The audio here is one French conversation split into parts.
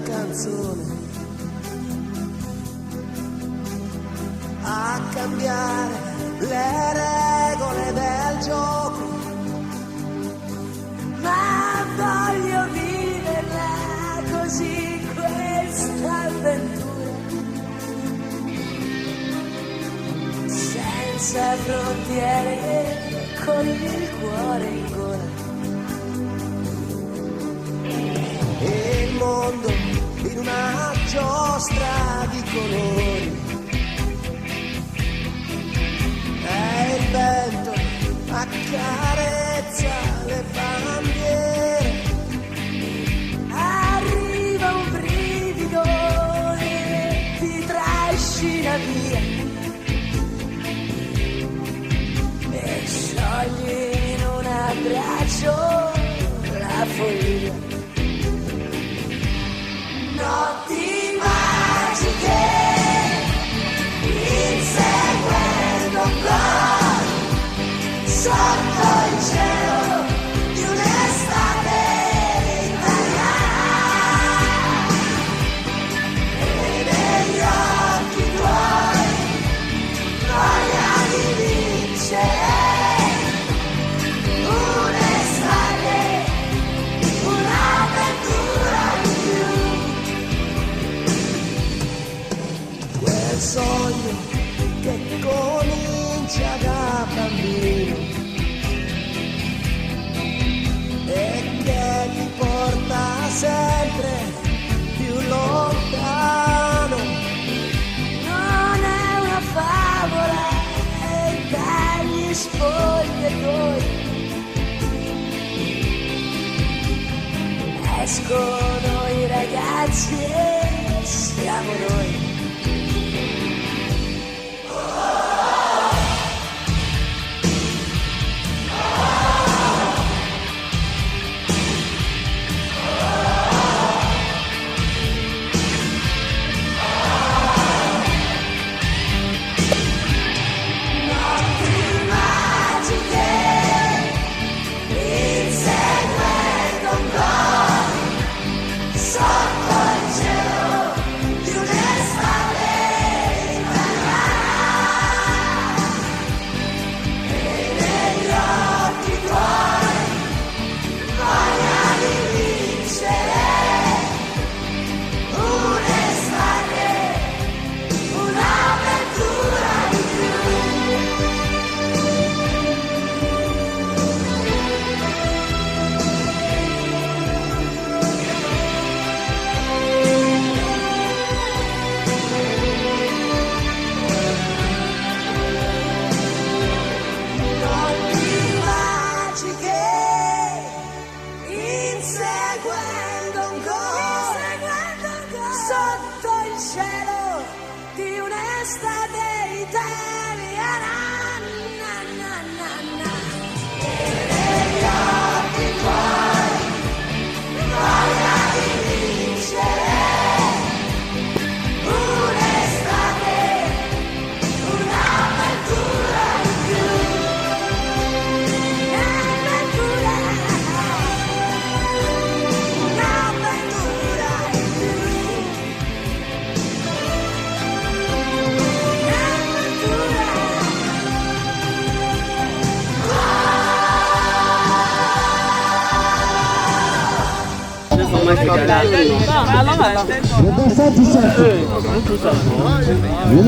canzone, a cambiare le regole del gioco, ma voglio viverla così questa avventura, senza frontiere, con il cuore in gola. E il mondo in una giostra di colori, e il vento accarezza le bandiere, arriva un brivido e ti trascina via e sciogli in un abbraccio la follia. Notti magiche, inseguendo un gol, sotto il cielo di un'estate italiana, e negli occhi tuoi voglia di vincere. Sogno che comincia da bambino e che ti porta sempre più lontano. Non è una favola e dagli spogliatoi escono i ragazzi e siamo noi.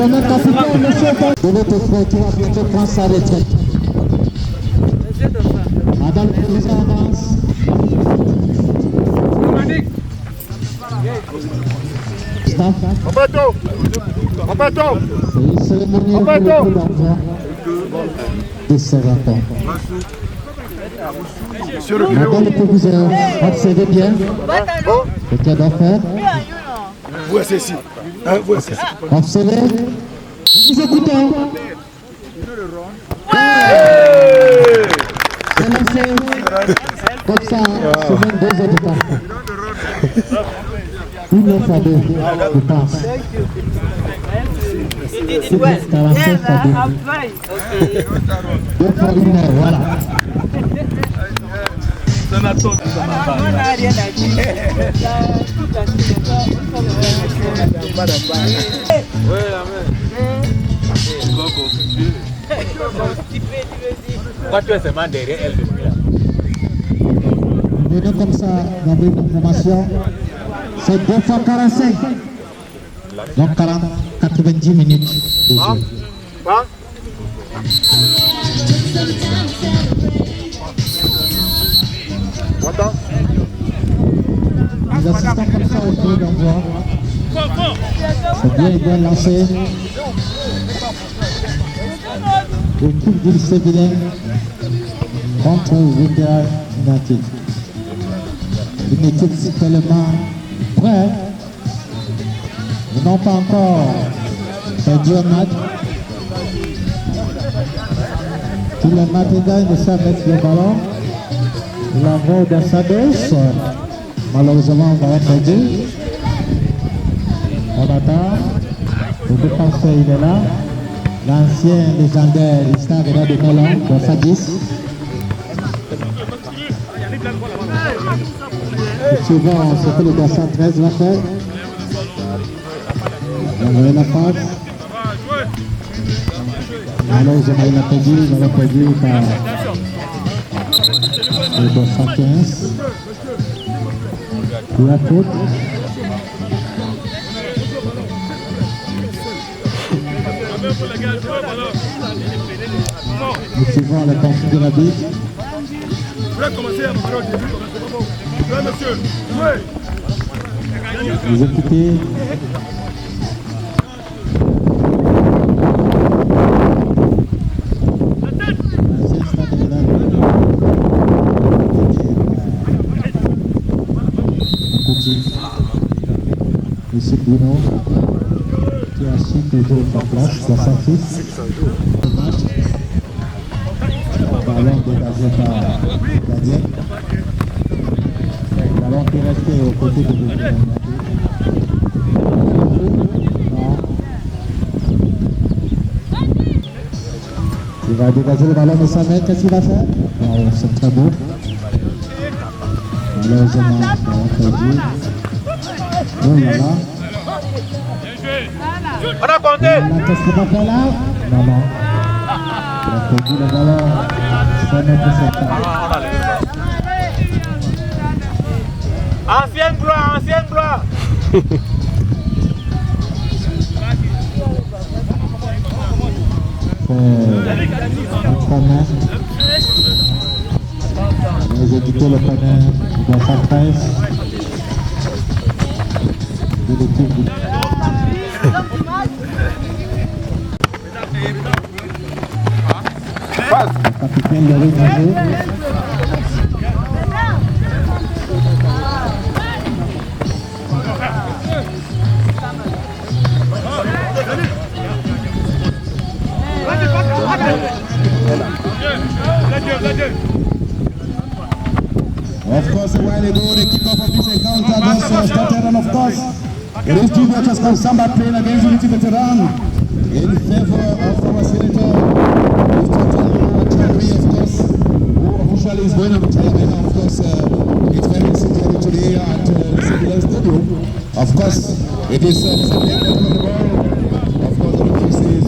Le capitaine, monsieur, de votre frère qui va bientôt prendre sa retraite. Madame le président avance. Staff. En bateau. En bateau. C'est une cérémonie pour le coup d'envoi de ce rapport. Madame le proviseur, observez bien ce qu'il y a à faire. Voici ici. Voici. Observez. Nous écoutons. C'est lancé. Comme ça, c'est même 2 heures de temps. Une heure à 2, je pense. C'est 45 à 2. 2 fois 1 heure, voilà. Ça n'a rien à dire. Pourquoi tu es seulement derrière elle depuis là? Venons comme ça d'avoir une information. C'est 2 fois 45. Donc 90 minutes de jeu. Les assistants comme ça au coup d'envoi. C'est bien lancé. L'équipe d'Île Sévillin contre VTA United. Une équipe tellement prête. Ils n'ont pas encore perdu un match. Tous les matchs gagnent de ça mettre le ballon. L'envoi dans sa douce. Malheureusement, on va être perdu. On attend. Le défenseur, il est là. L'ancien légendaire, l'histoire est là de Nolan, dans sa 10. Souvent, ce que le garçon 13 va faire. Il a envoyé la passe. Malheureusement, il a perdu par le garçon 15. Il a faute. Nous suivons la consigne de la bille. Vous écoutez. Monsieur Bruno, qui a su toujours sa place dans sa fils. Ballon dégagé par Gadier. Ballon qui est resté aux côtés de Bruno. Non. Il va dégager le ballon de sa main. Qu'est-ce qu'il va faire? Non, c'est très beau. Malheureusement, ça va perdu. Oh là là. On a compté. Qu'est-ce qu'il va faire là? Non, non. Il a perdu le ballon. 5 mètres 50. Ancienne gloire, ancienne gloire. Ils ont quitté le panneau dans sa presse de l'équipe du... Capitaine de Ringo. Of course, a while ago, the kickoff of this encounter was started, and of course, it is Junior Chascon Samba playing against Unity Veteran in favor of our senator, Mr. Chadri, of course, who officially is going to retire. And of course, it's very secure today at the Civilian Stadium. Of course, it is the bottom of the ball. Of course, the referee says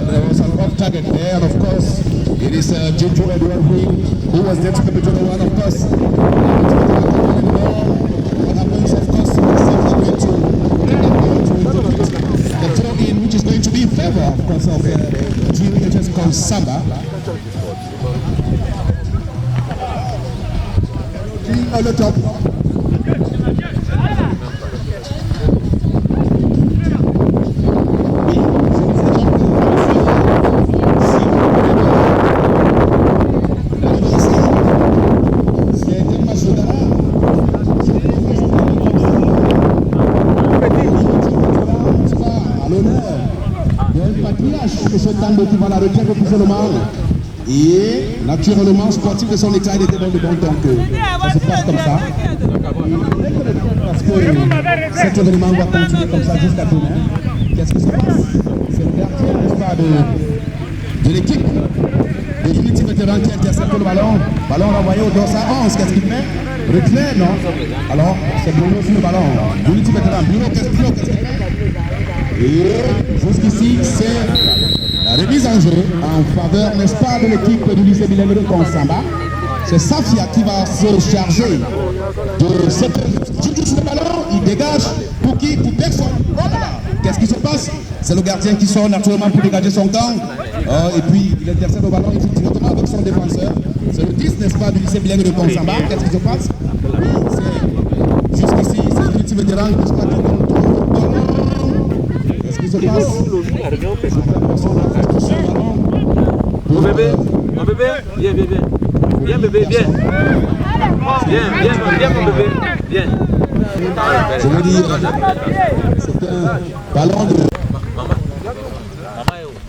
there was an off target there, and of course, it is Jinju Edward who was there to come between the one, of course. What happens, of course, is going to the throw-in, which is going to be in favor, of course, of Junior Chascon Samba. On the top. Qui va la requête officiellement. Et naturellement, sportif de son état, il était dans le bon temps que ça se passe comme ça. Parce que cet événement va continuer comme ça jusqu'à demain. Qu'est-ce qui se passe? C'est l'ouverture, n'est-ce pas, de l'équipe. de Unity Vétéran qui intercepte le ballon. Ballon renvoyé au dorsal 11. Qu'est-ce qu'il fait? Retrait, non? Alors, c'est Bruno sur le ballon. Unity Vétéran. Bruno, qu'est-ce qu'il fait? Et jusqu'ici, c'est la remise en jeu en faveur, n'est-ce pas, de l'équipe du lycée bilingue de Konsamba. C'est Safia qui va se charger de cette... Tu touches le ballon, il dégage. Pour qui? Pour personne. Voilà. Qu'est-ce qui se passe? C'est le gardien qui sort naturellement pour dégager son camp. Et puis, il intercepte le ballon directement avec son défenseur. C'est le 10, n'est-ce pas, du lycée bilingue de Konsamba. Qu'est-ce qui se passe? Oui, jusqu'ici, c'est l'ultime vétéran qui se passe. Qu'est-ce qui se passe? Mon bébé, viens bébé. Viens bébé, viens. Viens mon bébé, viens. Je veux dire, c'est un ballon de...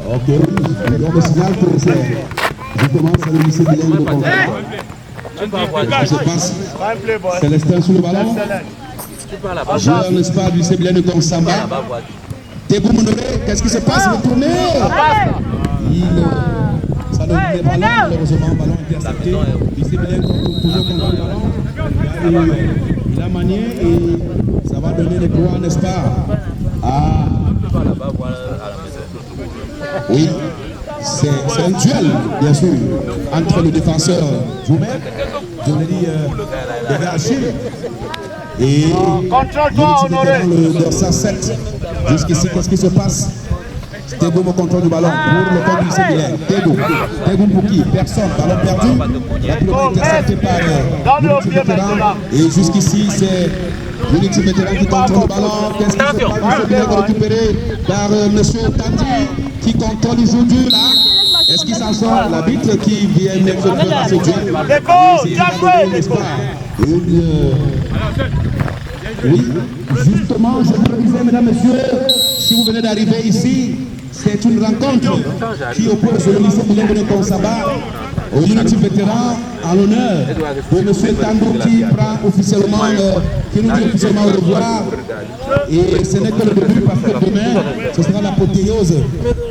Ok, donc le signal que c'est justement c'est le lycée bilingue de Konsamba. Qu'est-ce qui se passe? Célestin sur le ballon. Joueur, n'est-ce pas, du lycée bilingue de Konsamba. Tégou Monoré, qu'est-ce qui se passe? Retourné. Ça ne voulait pas là, malheureusement, ballon intercepté. Lycée bilingue toujours contre le ballon. Il a manié et ça va donner les droits, n'est-ce pas, à... Oui, c'est un duel, bien sûr, entre le défenseur vous-même, je l'ai dit, de Achille, et le dorsal 7. Jusqu'ici, qu'est-ce qui se passe? Tégou au contrôle du ballon pour le camp du lycée bilingue. Tégou pour qui? Personne. Ballon perdu. Rapidement intercepté par l'Unity Vétéran. Et jusqu'ici, c'est l'Unity Vétéran qui contrôle le ballon. Qu'est-ce qui se passe? Lycée bilingue récupéré par M. Tati qui contrôle les jeux durs là. Est-ce qu'il s'en sort? L'arbitre qui vient mettre fin à ce duel. Oui, justement, je vous le disais, mesdames, messieurs, si vous venez d'arriver ici, c'est une rencontre qui oppose le lycée bilingue de Konsamba au Unity Vétéran en l'honneur de M. Tandou qui prend officiellement, qui nous dit officiellement au revoir. Et ce n'est que le début parce que demain, ce sera l'apothéose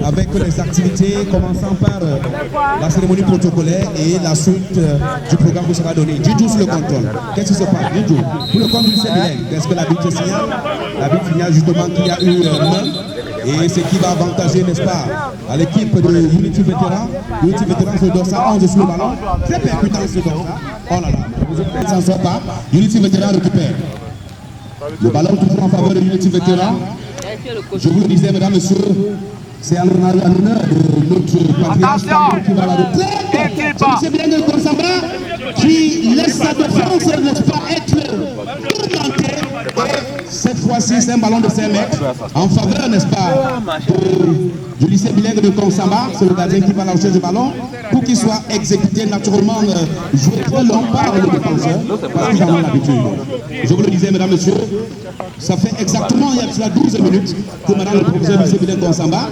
avec les activités commençant par la cérémonie protocolaire et la suite du programme vous sera donné. Didou sur le contrôle. Qu'est-ce qui se passe? Didou, pour le compte du lycée bilingue, est-ce que l'arbitre signale? L'arbitre signale justement qu'il y a eu main. Et ce qui va avantager, n'est-ce pas, à l'équipe de Unity Vétéran. Unity Vétéran se dorsal 11 sur le ballon. Très percutant ce dorsal. Oh là là, vous ne s'en sort pas. Unity Vétéran récupère. Le ballon toujours en faveur de Unity Vétéran. Je vous le disais, mesdames, messieurs, c'est en l'honneur de notre patriarche qui va à la retraite. C'est bien de Konsamba qui laisse sa défense, n'est-ce pas, être tourmentée. Cette fois-ci, c'est un ballon de 5 mètres en faveur, n'est-ce pas, du lycée bilingue de Konsamba. C'est le gardien qui va lancer le ballon pour qu'il soit exécuté naturellement, joué très long par le défenseur, parce qu'ils en ont l'habitude. Je vous le disais, mesdames, messieurs, ça fait exactement il y a cela 12 minutes que madame le professeur du lycée bilingue de Konsamba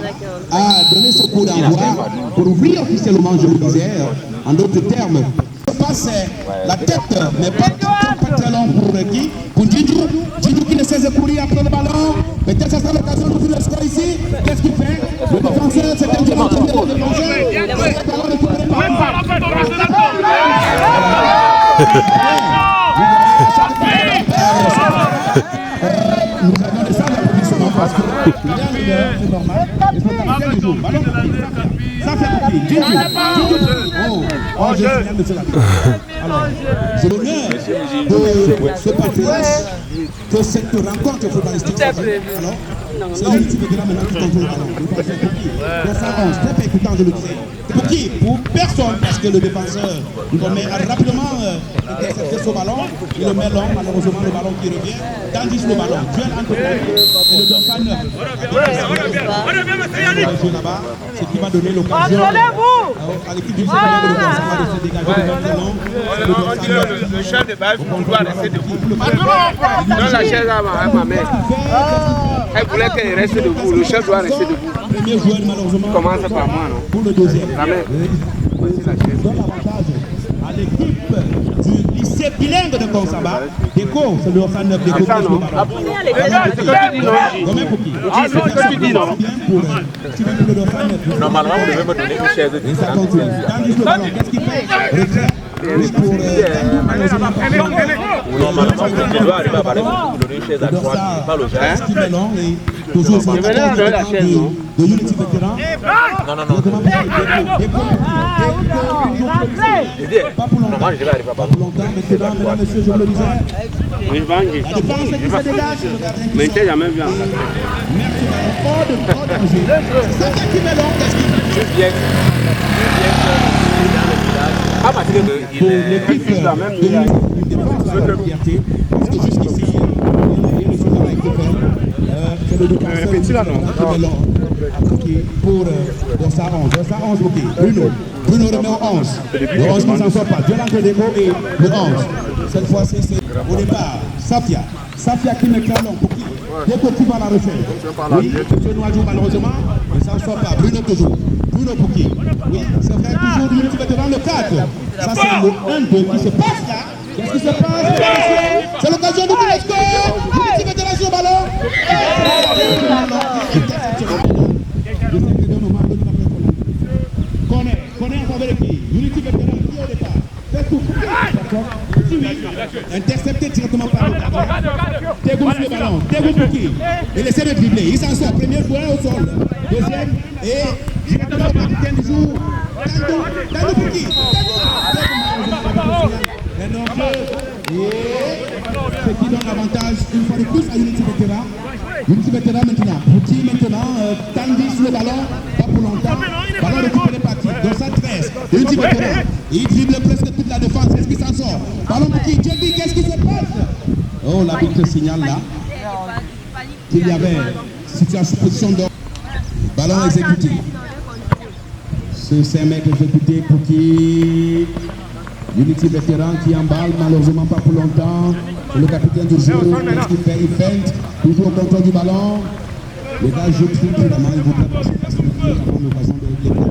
a donné ce coup d'envoi pour ouvrir officiellement, je vous disais, en d'autres termes. C'est la tête, mais pas très long pour qui? Pour Djidou. Djidou qui ne cesse de courir après le ballon. Peut-être que ça sera l'occasion d'ouvrir le score ici. Qu'est-ce qu'il fait? Le défenseur, c'est un diamant tombé. Le nous avons des salles d'applaudissements parce que c'est normal. Ça fait Djidou. Oh, j'ai rien de cela. Alors, c'est l'honneur de ce patriarche que cette rencontre footballistique soit faite. Alors, c'est l'Unity Vétéran maintenant qui contrôle le ballon. Le défenseur pour qui? Défenseur 11, très percutant, je le disais. Pour qui? Pour personne, parce que le défenseur, il va mettre rapidement intercepter ce ballon. Il le met long, malheureusement, le ballon qui revient. Tandis le ballon, duel entre et le dorsal 9. Là-bas, ce qui va donner l'occasion à l'équipe du Sénégal de se dégager de Le chef de base doit rester debout. Dans la chaise à ma mère. Elle voulait qu'elle reste debout. Le chef doit rester debout. Premier joueur, malheureusement. Commence par moi, non? Pour le deuxième. La mère. Voici la chaise. Donne l'avantage à l'équipe du lycée bilingue de Konsamba. Déco, c'est le dorsal 9 Déco. Combien pour qui? C'est ce que tu dis, non? Normalement, vous devez me donner une chaise. Et ça continue. Tandis le ballon, qu'est-ce qu'il fait? Retrait. Oui, pour Normalement, je dois arriver à parler, vous donner une chaise à droite, pas le geste. qui met long et toujours sur le de Unity Vétéran. Non. Normalement, je vais arriver à parler. Pas longtemps, mesdames, messieurs, je vous le disais. La défense qui se dégage. Mais t'es jamais vu. Merci, hors de danger. C'est ça qui met long, qu'est-ce qu'il fait? À partir de Pour l'équipe de défense de la fierté, parce que jusqu'ici, il y a le travail c'est le défenseur qui met long. Pour Dorsa 11, ok. Bruno numéro 11. Le 11 qui ne s'en sort pas. Violent Déco et le 11. Cette fois-ci, c'est au départ Safia qui met très long. Pour qui? Déco qui va la refaire. Oui, M. Noajou malheureusement ne s'en sort pas. Bruno toujours. Bruno pour qui? Oui, c'est vrai, toujours du petit vétéran le 4. Ça c'est le 1-2 qui se passe là. Qu'est-ce qui se passe? C'est l'occasion de le score. Du petit vétéran sur le ballon. Connaît en faveur de qui? Unity Vétéran qui au départ. Fait tout. Intercepté directement par le gardien. Tégou sur le ballon. Tégou pour qui? Il essaie de dribbler. Il s'en sort. Premier joueur au sol. Deuxième. Et directement le capitaine du jour. Tando pour qui? Un enjeu. Et ce qui donne l'avantage une fois de plus à Unity Vétéran. Unity Vétéran maintenant. Petit maintenant. Tandy sur le ballon. Pas pour longtemps. Ballon récupéré par qui? Dans sa 13. Unity Vétéran. Il dribble presque toute la défense. Est-ce qu'il s'en sort? Ballon pour qui? Jerry, qu'est-ce qui se passe? Oh, l'arbitre signale là qu'il y avait position d'or. Ballon exécuté. Ce 5 mètres exécuté pour qui? Unity Vétéran qui emballe, malheureusement pas pour longtemps. Le capitaine du jeu, qu'est-ce qu'il fait? Il feinte, toujours au contrôle du ballon. Le gars joue très vraiment, il voudrait passer facilité avant l'occasion de l'écran.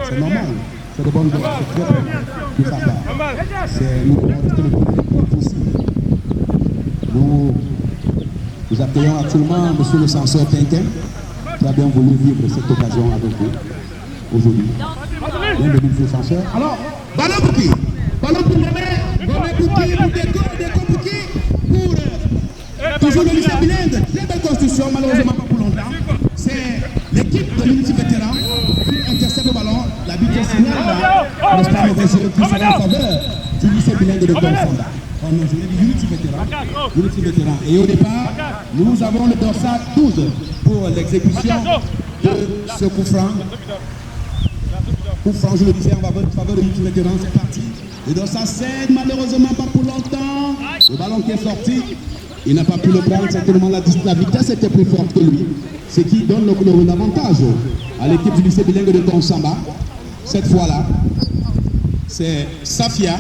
C'est normal, c'est de bonne guerre, c'est très bon de sa part. Nous devons rester le plus possible. Nous accueillons actuellement M. le censeur Tintin, qui a bien voulu vivre cette occasion avec vous aujourd'hui. Bienvenue, M. le censeur. Alors, ballon pour qui? Ballon pour Gomé pour qui? Pour Déco pour qui? Pour toujours le lycée bilingue. Très belle construction, malheureusement pas pour longtemps. C'est l'équipe de l'Unity Vétéran qui intercepte le ballon. La vitesse signale là, n'est-ce pas, mauvais jeu qui sera en faveur du lycée bilingue de Konsamba. Oh non, je l'ai dit Unity Vétéran. Et au départ, nous avons le dorsal 12 pour l'exécution de ce coup franc. Coup franc, je le disais, en faveur de Unity Vétéran, c'est parti. Et donc ça cède malheureusement pas pour longtemps. Le ballon qui est sorti, il n'a pas pu le prendre. Certainement la vitesse était plus forte que lui. Ce qui donne l'avantage à l'équipe du lycée bilingue de Konsamba. Cette fois-là, c'est Safia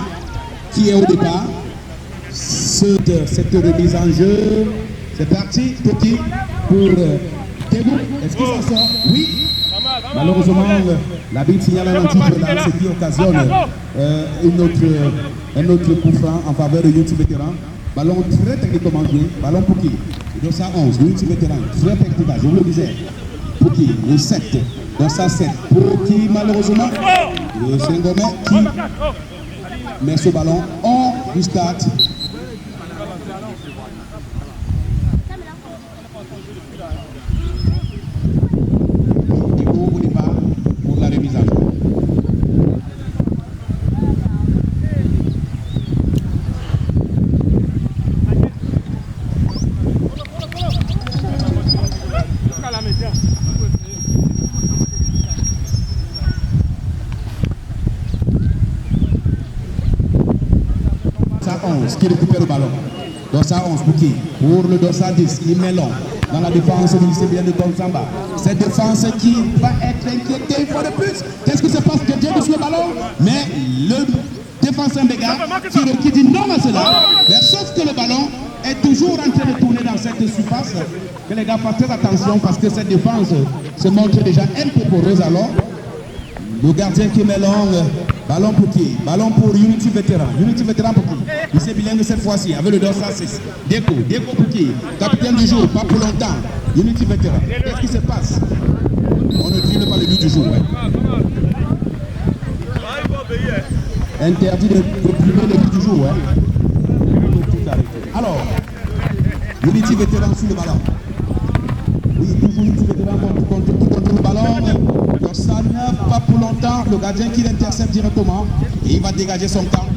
qui est au départ. Cette remise en jeu, c'est parti. Pour qui? Pour Tégou. Est-ce qu'il s'en sort? Oui. Malheureusement, la bille signale un anti-jeu là, ce qui occasionne un autre coup franc en faveur de Unity Vétéran. Ballon très techniquement joué. Ballon pour qui? Dans sa 11, Unity Vétéran. Très techniquement, je vous le disais. Pour qui? Le 7. Dans sa 7. Pour qui, malheureusement? Le Saint-Gomet qui met ce ballon hors du stade. Au départ pour la remise à jour. Qui récupère le ballon. Dorsa 11 pour qui? Pour le Dorsa 10, il met long dans la défense du lycée bien de Konsamba. Cette défense qui va être inquiétée une fois de plus. Qu'est-ce qui se passe? Quelqu'un sur le ballon, mais le défenseur Béga qui dit non à cela. Mais sauf que le ballon est toujours en train de tourner dans cette surface. Que les gars fassent très attention parce que cette défense se montre déjà un peu poreuse alors. Le gardien qui met longue. Ballon pour qui? Ballon pour Unity Vétéran. Unity Vétéran pour qui? Lycée Bilingue cette fois-ci avec le dorsal 6. Déco. Déco pour qui? Capitaine du jour, pas pour longtemps. Unity Vétéran. Qu'est-ce qui se passe? On ne dribble pas le but du jour. Ouais. Interdit de priver le but du jour. Ouais. Alors, Unity Vétéran sur le ballon. Oui, toujours Unity Vétéran qui contrôle le ballon. Dorsal 9, pas pour longtemps. Le gardien qui l'intercepte directement. Et il va dégager son temps.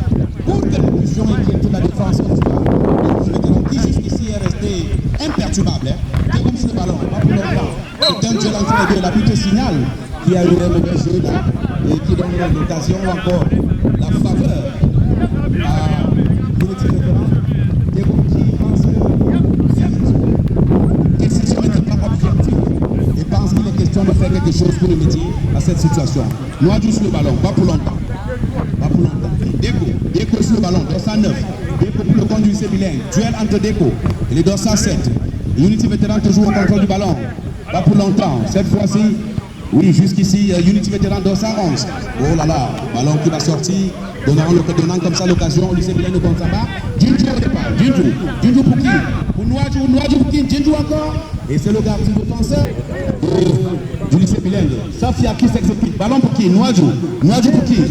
Pour que l'impulsion inquiète la défense. Unity Vétéran qui jusqu'ici est resté imperturbable. Qui comme sur le ballon, pas pour longtemps. C'est un duel entre les deux. L'arbitre signale qu'il y a eu un mauvais jeu là. Et qui donne l'occasion ou encore la faveur à Unity Vétéran. Qui pense que cette session n'était pas objective et pense qu'il est question de faire quelque chose pour le métier à cette situation. Noadjou sur le ballon, pas pour longtemps. Pas pour longtemps. Déco sur le ballon, dorsal 9. Déco pour le compte du lycée bilingue. Duel entre Déco et les dorsal 7. Unity Vétéran toujours au contrôle du ballon. Pas pour longtemps. Cette fois-ci, oui, jusqu'ici, Unity Vétéran dorsal 11. Oh là là, ballon qui va sortir. Donnant comme ça l'occasion au lycée bilingue de Konsamba. Djindjou au départ. Djindjou pour qui? Pour Noadjou pour qui? Djindjou encore. Et c'est le gardien défenseur du lycée bilingue. Safia qui s'exécute. Ballon pour qui? Noadjou pour qui?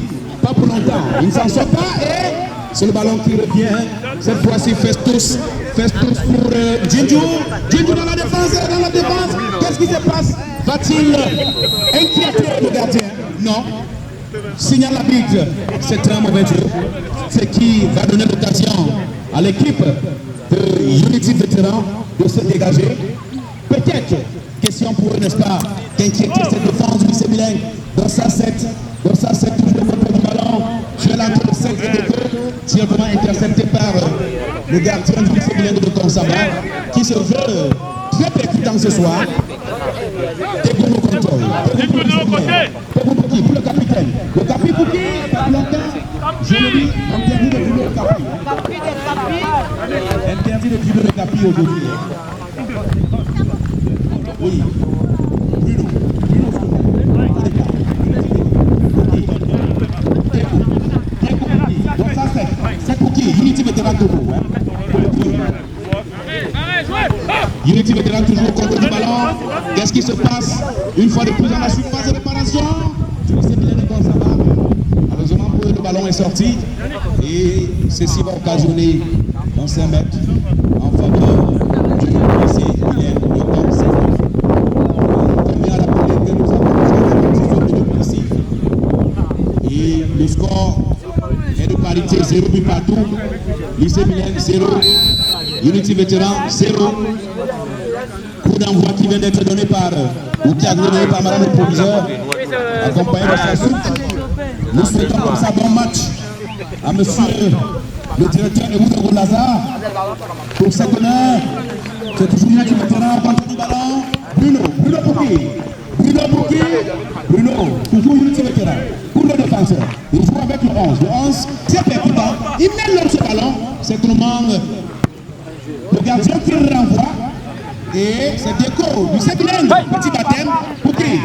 Pas pour longtemps. Il ne s'en sort pas et c'est le ballon qui revient. Cette fois-ci, Festus pour Djindjou. Djindjou dans la défense. Qu'est-ce qui se passe? Va-t-il inquiéter le gardien? Non. Signale l'arbitre, c'est un mauvais jeu. C'est qui va donner l'occasion à l'équipe de Unity Vétéran de se dégager. Peut-être, question pour eux, n'est-ce pas, d'inquiéter cette défense du lycée bilingue. Dans sa 7, toujours au contrôle du ballon. Je vais l'entre le 5 et le 2, directement intercepté par le gardien du lycée bilingue de Konsamba, qui se veut très percutant ce soir. Dégoût au contrôle. Pour qui? Pour le capitaine. Le capi pour qui? Longtemps. Je le dis, interdit de dribbler le capi. Interdit de dribbler le capi aujourd'hui. Oui. Bruno. Donc ça c'est pour qui? Unity Vétéran toujours. Unity Vétéran toujours au contrôle du ballon. Qu'est-ce qui se passe? Une fois de plus dans la surface de réparation. C'est bien de Konsamba. Heureusement pour eux, le ballon est sorti. Et ceci va occasionner un 5 mètres en faveur du lycée bilingue de Konsamba. Premier à la première que nous avons joué ici. Et le score est de parité 0 but partout. Lycée bilingue 0. Unity Vétéran 0. Coup d'envoi qui vient d'être donné par, ou qui a été donné par madame le proviseur, accompagné de sa soute. Nous souhaitons comme ça bon match à monsieur le directeur de Moutogo Lazare pour cet honneur. C'est toujours Unity Vétéran au contrôle du ballon. Bruno pour qui? Bruno, toujours Unity Vétéran. Pour le défenseur, il joue avec le 11. Le 11, c'est percutant. Il met l'homme sur le ballon. C'est comment le gardien qui le renvoie. Et c'est Déco, du Sébilingue, petit baptême, pour qui?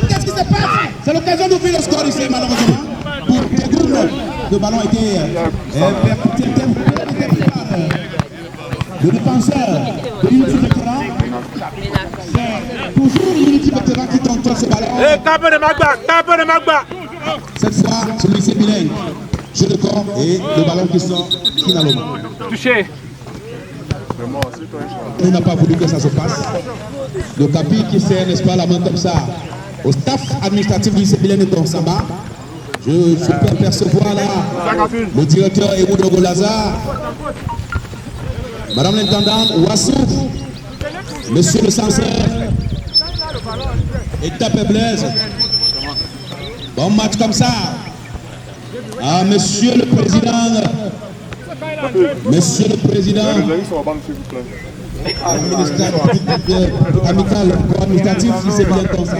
Qu'est-ce qui se passe? C'est l'occasion d'ouvrir le score ici, malheureusement. Pour Déco, le ballon a été percuté par le défenseur de l'Unity Vétéran. C'est toujours l'Unity Vétéran qui contrôle ce ballon. Tape de Magba. Cette fois, c'est le Sébilingue. Jeu de corps et le ballon qui sort finalement. Touché. On n'a pas voulu que ça se passe. Le capi qui sert, n'est-ce pas, la main comme ça au staff administratif du lycée bilingue de Konsamba. Je peux percevoir là le directeur Moutogo Lazare, madame l'intendante Wassou, monsieur le censeur, étape Blaise. Bon match comme ça. Ah, monsieur le président. Amical administratif, c'est bien comme ça.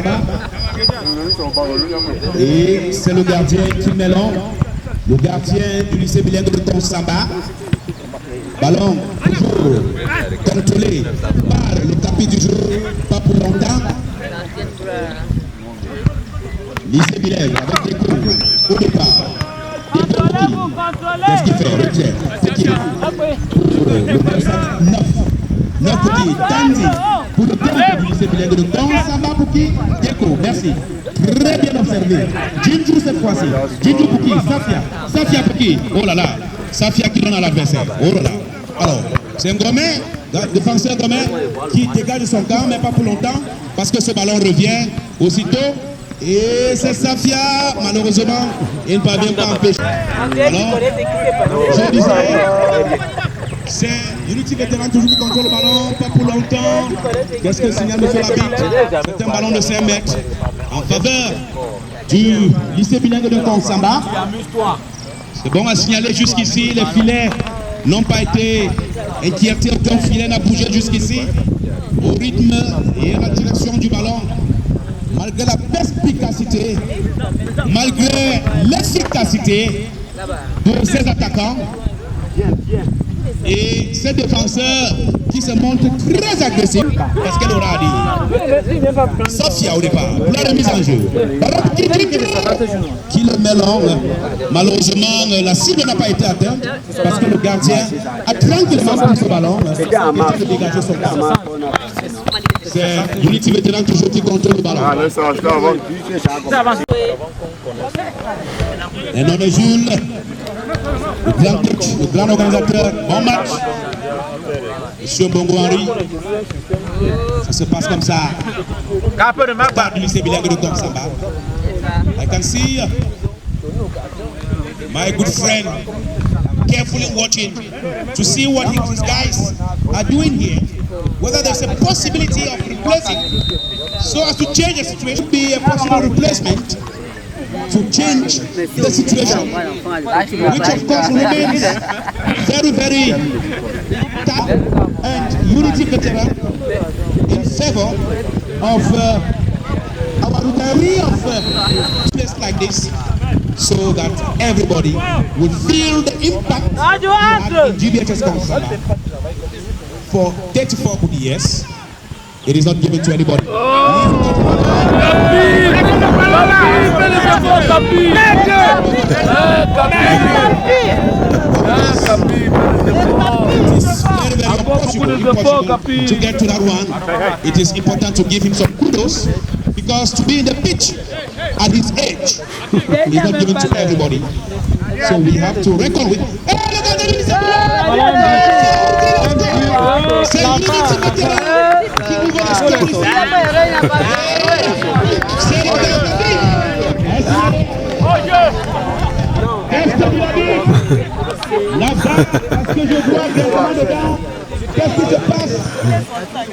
Et c'est le gardien qui mélange, le gardien du lycée bilingue de Konsamba. Ballon toujours contrôlé par le tapis du jour, pas pour longtemps. Lycée Bilingue avec des coups au départ. Qu'est-ce qu'il fait? Retient. C'est qui? Le Bersa 9. 9 pour qui? Tanzi. Pour le temps du lycée Bilingue de Konsamba pour qui? Deko. Merci. Très bien observé. Jinju cette fois-ci. Jinju pour qui? Safia. Safia pour qui? Oh là là. Safia qui donne à l'adversaire. Oh là là. Alors, c'est un Gomet, défenseur Gomet, qui dégage son camp, mais pas pour longtemps, parce que ce ballon revient aussitôt. Et c'est Safia, malheureusement, il ne parvient pas à empêcher. Alors, je disais, c'est Unity Vétéran toujours qui contrôle le ballon, pas pour longtemps. Qu'est-ce que signale M. Labitte? C'est un ballon de 5 mètres en faveur du lycée bilingue de Konsamba. C'est bon à signaler jusqu'ici, les filets n'ont pas été inquiétés, aucun filet n'a bougé jusqu'ici. Au rythme et à la direction du ballon, malgré la perspicacité, malgré l'efficacité de ces attaquants et ces défenseurs qui se montrent très agressifs. Qu'est-ce qu'elle aura à dire? Safia au départ, pour la remise en jeu. Qui le mélange. Malheureusement, la cible n'a pas été atteinte parce que le gardien a tranquillement pris ce ballon et de dégager son camp. C'est Unity Vétéran toujours qui contrôle le ballon. Et non de Jules, le grand coach, le grand organisateur, bon match. Monsieur Bongo Henry, ça se passe comme ça. Part du lycée bilingue de Konsamba. I can see my good friend carefully watching to see what his guys are doing here. Whether there's a possibility of replacing, so as to change the situation, be a possible replacement to change the situation, which of course remains very, very tough. And Unity Veteran in favor of our retiring of a place like this, so that everybody will feel the impact in GBHS Konsamba. For 34 good years, it is not given to anybody. To get to that one, it is important to give him some kudos, because to be in the pitch at his age is not given to everybody. So we have to reckon with. C'est Unity Vétéran qui ouvre le score. C'est la vanne, parce que je vois directement dedans. Qu'est-ce qui se passe?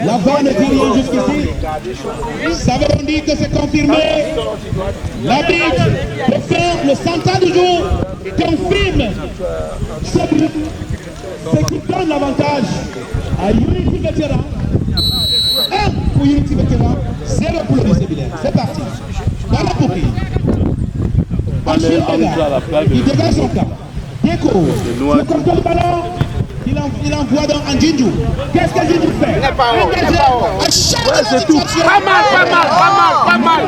La vanne ne dit rien jusqu'ici. Ça veut dire que c'est confirmé. L'arbitre, le faire le central du jour, confirme ce but. Ce qui donne l'avantage à Unity Vétéran. 1 pour Unity Vétéran, 0 pour le lycée bilingue. C'est parti. Voilà pour qui. Il dégage son camp. Deko, il contrôle le ballon. Il envoie dans Jinju. Qu'est-ce que Jinju fait? À chaque situation. Pas mal.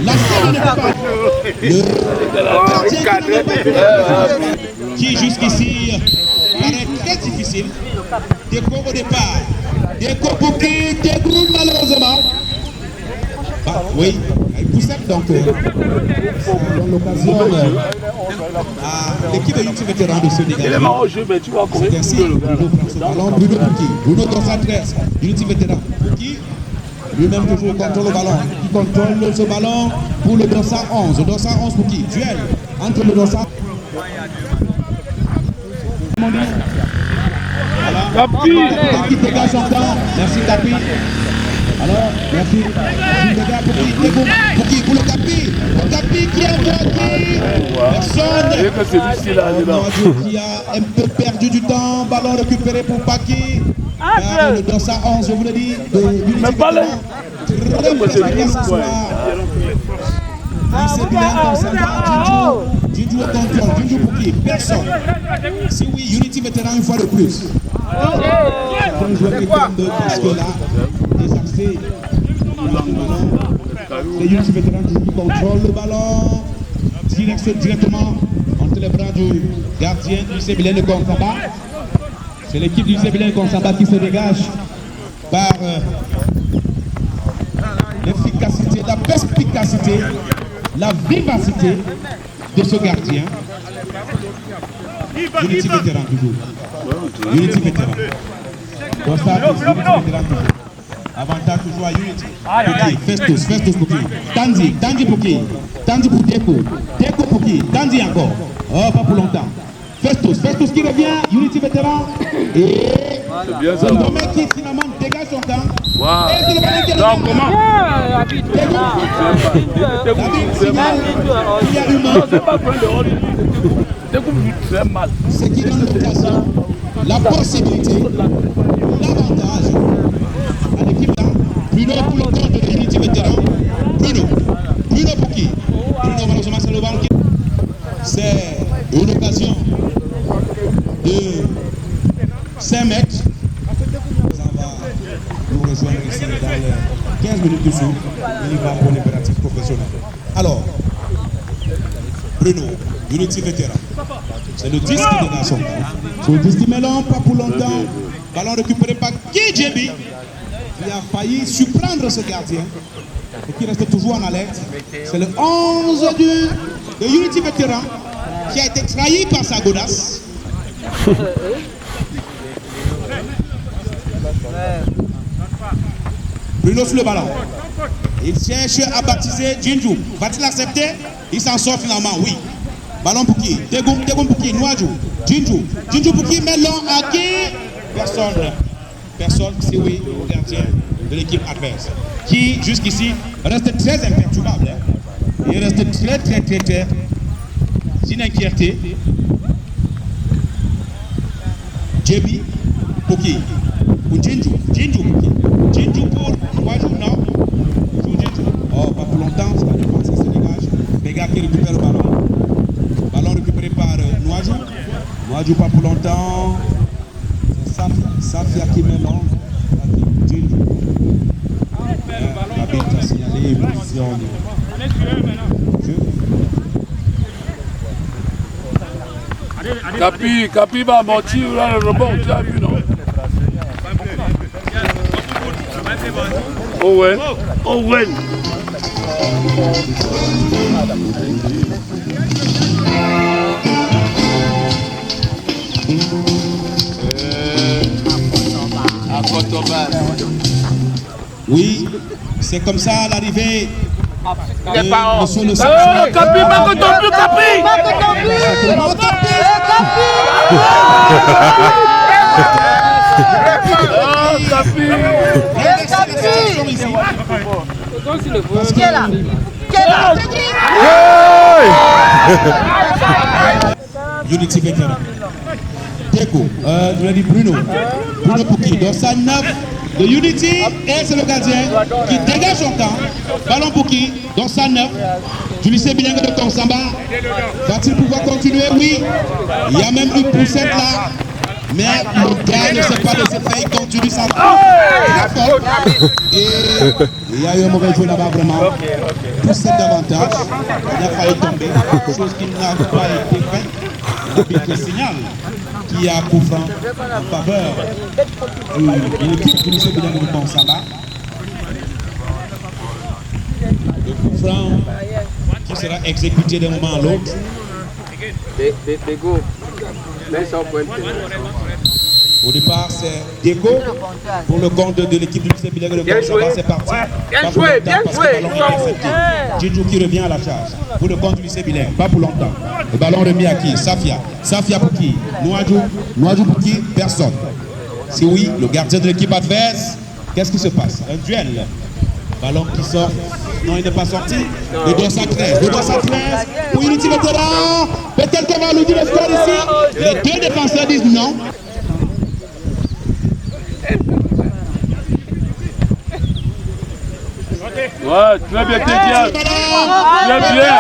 La scène n'est pas. Le gardien qui jusqu'ici paraît très difficile. Deko au départ. Deko pour qui dégroule malheureusement. Bah oui, il poussette donc. Dans l'occasion à l'équipe de Unity Vétéran de se dégager. C'est ainsi. Bruno Pouki. Bruno concentré. Unity Vétéran. Pouki. Lui-même toujours contrôle le ballon. Qui contrôle ce ballon pour le 211. Le 211 pour qui? Duel entre le 211. Voilà. Qui dégage son temps. Merci Capi. Alors, merci. Pour le Capi. Le Capi qui envoie qui? Personne. Qui a un peu perdu du temps. Ballon récupéré pour Paki. Le 211, je vous le dis. Mais pas là. Très bien ce soir. C'est bien comme ça. Jinju au contrôle. Jinju pour qui? Personne. Si oui, Unity Vétéran une fois de plus. Un joueur qui tombe parce que là, des accès C'est Unity Vétéran qui contrôle le ballon. Directement entre les bras du gardien du lycée Bilène de Konsamba. C'est l'équipe du lycée Bilène de Konsamba qui se dégage par l'efficacité, la perspicacité, la vivacité de ce gardien. Unity Vétéran toujours. Unity Vétéran. Donc ça, Unity Vétéran toujours. Avantage toujours à Unity. Festus pour qui? Tandy pour qui? Tandy pour Deco. Deco pour qui? Tandy encore. Oh, pas pour longtemps. Festus qui revient. Unity Vétéran. Et c'est le domaine qui finalement dégage son camp. Wow. Et c'est le domaine qui est Donc comment? il y a humain. Ce qui donne l'occasion, la possibilité, l'avantage à l'équipe là. Bruno pour le compte de l'unité vétéran. Bruno pour qui? Bruno malheureusement c'est le ballon qui. C'est une occasion de 5 mètres. Ça va nous rejoindre ici dans les 15 minutes du jour. Il va pour l'impératif professionnel. Alors, Bruno, unité vétéran. C'est le 10 qui dégage son ballon. C'est le 10 qui mélange, pas pour longtemps. Ballon récupéré par KJB. Il a failli surprendre ce gardien et qui reste toujours en alerte. C'est le 11 de Unity Vétéran qui a été trahi par sa godasse. Bruno sur le ballon. Il cherche à baptiser Jinju. Va-t-il accepter? Il s'en sort finalement, oui. Ballon pour qui? Tegoum pour qui? Noajou. Jinju pour qui? Melon à qui? Personne, c'est oui, le gardien de l'équipe adverse. Qui, jusqu'ici, reste très imperturbable. Hein. Il reste très sans inquiétude. JB, pour qui? Pour Jinju pour qui? Jinju pour Noajou, non? Pour Jinju. Oh, pas pour longtemps, ça dépend, ça se dégage. Béga qui récupère le ballon. Ballon récupéré par Noajou, pas pour longtemps. Safia qui mélange avec Jinju. L'arbitre a signalé une position de jeu. Capi va mentir là le rebond, tu as vu non? Owen. Oui, c'est comme ça l'arrivée. Il n'est pas hors. Capi, Marco Tombu, Capi. Unity Vétéran. Deco, je l'ai dit Bruno pour qui? Dans sa 9 de Unity, et c'est le gardien qui dégage son camp. Ballon pour qui? Dans sa 9 du lycée bilingue de Konsamba. Va-t-il pouvoir continuer? Oui. Il y a même une poussette là. Mais le gars ne sait pas laisser faire, il continue sa faute. Et il y a eu un mauvais jeu là-bas vraiment. Poussette davantage. Il a failli tomber. Chose qui n'a pas été faite. L'arbitre signale qui a coup franc en faveur de l'équipe du lycée bilingue de Konsamba. Le coup franc qui sera exécuté d'un moment à l'autre. Au départ, c'est Deco pour le compte de l'équipe du lycée bilingue de Konsamba. C'est parti. Bien joué. Jinju qui revient à la charge pour le compte du lycée bilingue. Pas pour longtemps. Le ballon remis à qui? Safia pour qui? Noajou pour qui? Personne. Si oui, le gardien de l'équipe adverse, qu'est-ce qui se passe? Un duel. Ballon qui sort. Non, il n'est pas sorti. Le doigt 113 pour Unity Vétéran. Peut-être qu'on va nous dire le score ici. Les deux défenseurs disent non. Ouais, très bien, Kédian. Très bien.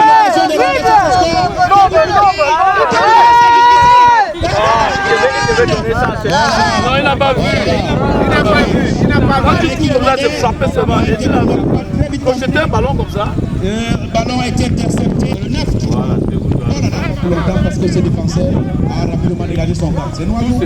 Non, il n'a pas vu. frappé seulement. C'était un ballon comme ça. Le ballon a été intercepté. Le 9 qui longtemps parce que ce défenseur a rapidement dégagé son camp. C'est Noisou.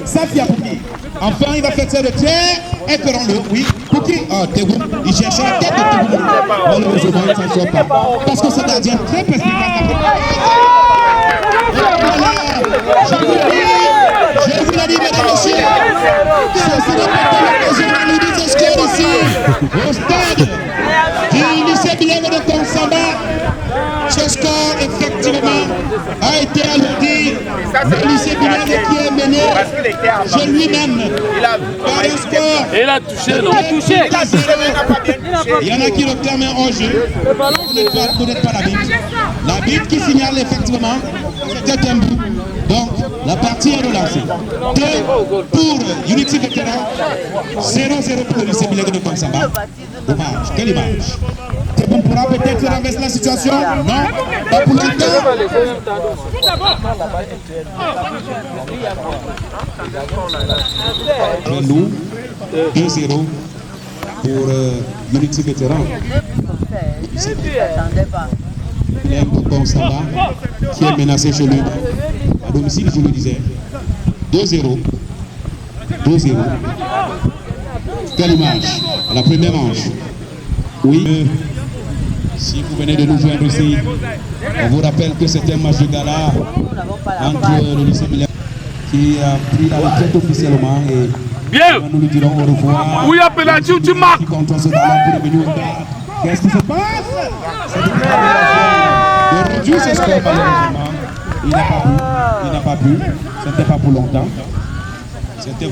Safia Pouki. Enfin, il va faire ça de terre. Écœurons-le. Oui. Pouki. Oh, Tegoum. Il cherchait la tête de Tegoum. Malheureusement, il ne s'en sort pas. Parce que ce gardien très perspicace. Je vous l'ai dit, mesdames et messieurs. Ceci n'est pas l'occasion de nous dire ce score ici. Au stade du lycée bilingue de Konsamba. Ce score, effectivement, a été alourdi. Le lycée bilingue qui est mené, je lui-même, par un score. Il a touché, non? Il y en a qui réclament un hors-jeu. Vous n'êtes pas la bite. La bite qui signale effectivement c'était un but. Donc, la partie est relancée. 2 pour Unity Vétéran, 0-0 pour le lycée bilingue de Konsamba. Dommage, quelle image. On pourra peut-être renverser la situation. Non, pas pour longtemps. Nous, 2-0 pour Unity Vétéran. Konsamba qui est menacé chez lui. À domicile, je le disais. 2-0. 2-0. Quelle image. À la première manche. Oui. Si vous venez de nous joindre ici, on vous rappelle que c'était un match de gala entre le lycée Miller qui a pris la retraite officiellement et bien. Nous lui dirons au revoir. Oui, appelez tu marques. Qui contrôle ce ballon pour revenir au stade. Qu'est-ce qui se passe? De réduire ce score malheureusement. Il n'a pas pu. Ce n'était pas pour longtemps. C'était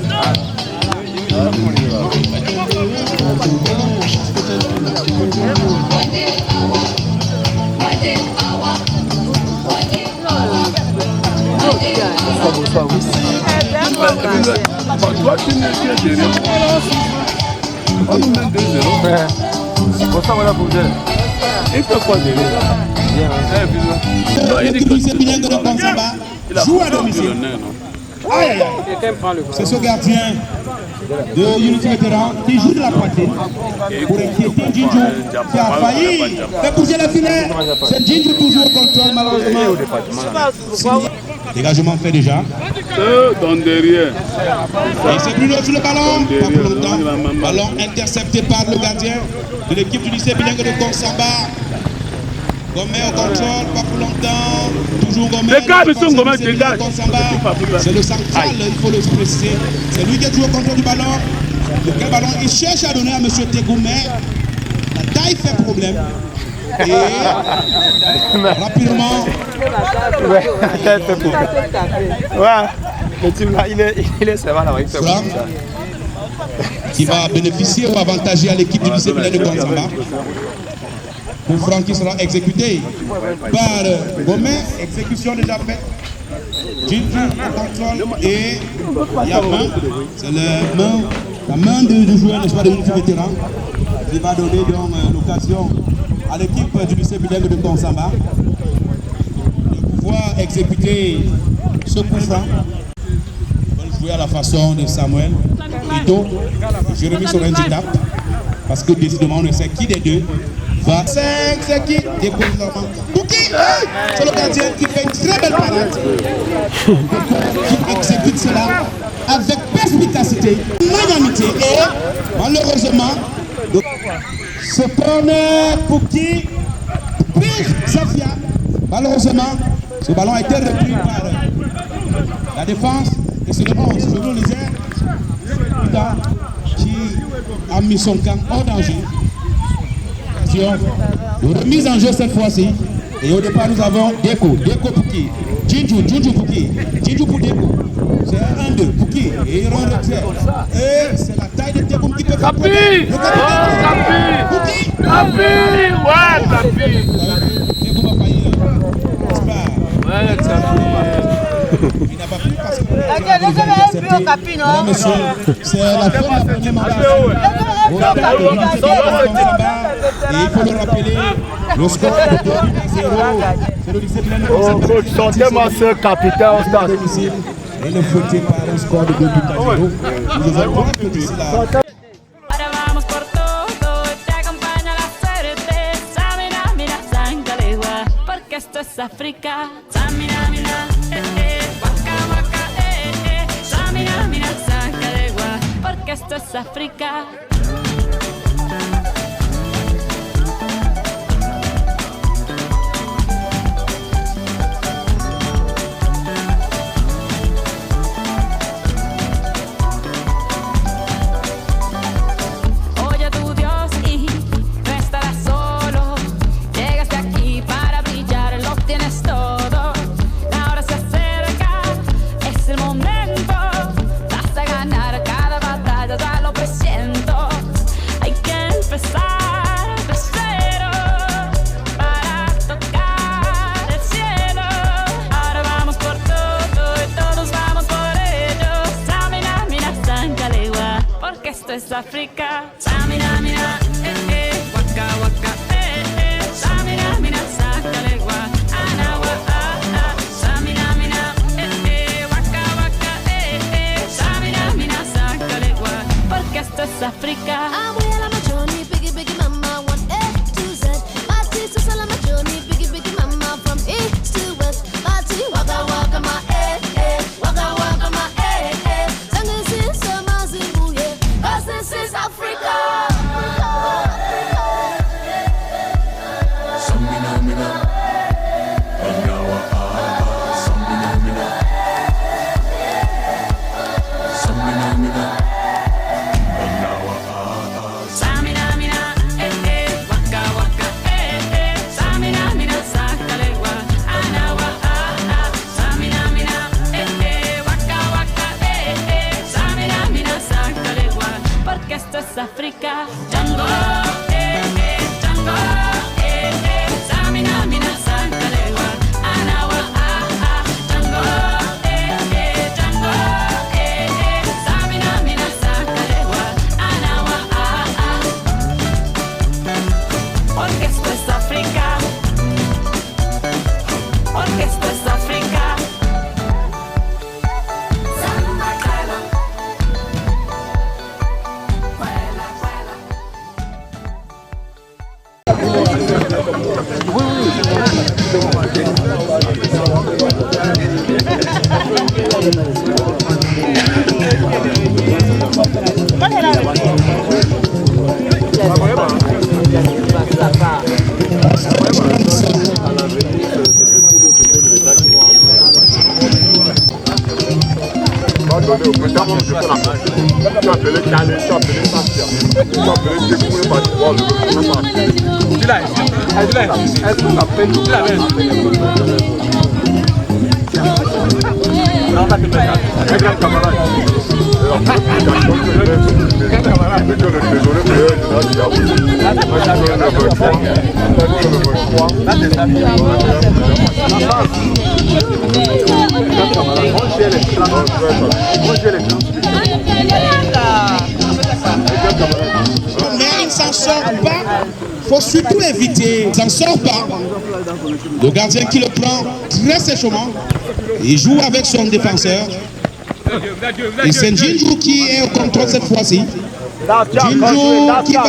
Toi, tu n'es que derrière. On nous met 2-0. Pour ça, voilà pour dire. Il peut quoi derrière? le lycée bilingue de Konsamba joue à domicile. Aïe, aïe, aïe. C'est ce gardien de Unity Vétéran qui joue de la poitrine pour inquiéter Djindjou qui a failli faire bouger la filet. C'est Djindjou toujours au contrôle malheureusement. Dégagement fait déjà. Dans derrière. Et c'est Bruno sur le ballon, pas pour longtemps. Ballon intercepté par le gardien de l'équipe du lycée bilingue de Konsamba. Gomé au contrôle, pas pour longtemps. Toujours Gomé. C'est le central, il faut le préciser. C'est lui qui est toujours au contrôle du ballon. Quel ballon il cherche à donner à M. Tegoumé. La taille fait problème. Et rapidement. Le team là, il est sévère là. Franck, qui va bénéficier ou avantager à l'équipe du lycée bilingue de Konsamba. Pour Franck qui sera exécuté par Gomé, exécution déjà faite. Djindjou au contrôle et il y a main, c'est la main du joueur, n'est-ce pas, de l'unité vétéran qui va donner donc l'occasion à l'équipe du lycée bilingue de Konsamba de pouvoir exécuter ce coup franc. On va jouer à la façon de Samuel Ito. Jérémy Soren tape parce que décidément on ne sait qui des deux. 5, c'est qui dépose la main. Pouki, c'est le gardien qui fait une très belle parade. Qui exécute cela avec perspicacité, magnanimité et malheureusement, ce corner Pouki, puis Safia. Malheureusement, ce ballon a été repris par la défense et c'est le 11, je vous le disais, qui a mis son camp hors danger. Remise en jeu cette fois-ci. Et au départ, nous avons Deko pour qui? Djindjou pour qui? Djindjou pour Deko. C'est un 1-2 pour qui? Et il rend retrait. Et c'est la taille de Deko qui peut faire Capi! Pour qui? Capi! Ouais, Capi! Deko va faillir. C'est pas. Ouais, Capi! Il n'a pas pu parce que. Non, monsieur, c'est la fin de la première manche. Et il faut le rappeler, le score est de 2-0. C'est le lycée bilingue de Konsamba. Coach, sortez-moi ce capitaine au stade. et le fouetté par un score de 2 buts à 0. Nous avons beaucoup d'ici là. Ahora vamos por todo, te acompaña la suerte. Samina, mina, sangalegua, porque esto es África. Samina, mina, waka, waka, Samina, mina, sangalegua, porque esto es África. África, Samina, mina, waka, waka, Samina, mina, sangalegua, anawa, Samina, mina, waka, waka, Samina, mina, sangalegua, porque esto es África. Abuela machoni, biggie, biggie mama, 1 A to Z. Party to Salama Johnny, biggie, biggie mama, from east to west. Party, waka, waka, my waka, waka, my Sangin' since Zimbabwe, 'cause this is Africa. Samina, mina, Anyawa, Samina, mina, Samina, mina, Anyawa, Samina, mina, waka, waka, Samina, mina, sangalegua, anawa, Samina, mina, waka, waka, Samina, mina, sangalegua, porque esto es África. Django, Django, Samina, mina, sangalegua, anawa, Django, Django, Samina, mina, sangalegua, anawa, porque esto es África, porque esto es África. Samba, Kyla, vuela, vuela. Mais il ne s'en sort pas. Il faut surtout éviter. Il ne s'en sort pas. Le gardien qui le prend très sèchement. Il joue avec son défenseur. Et c'est Jinju qui est au contrôle cette fois-ci. Jinju qui va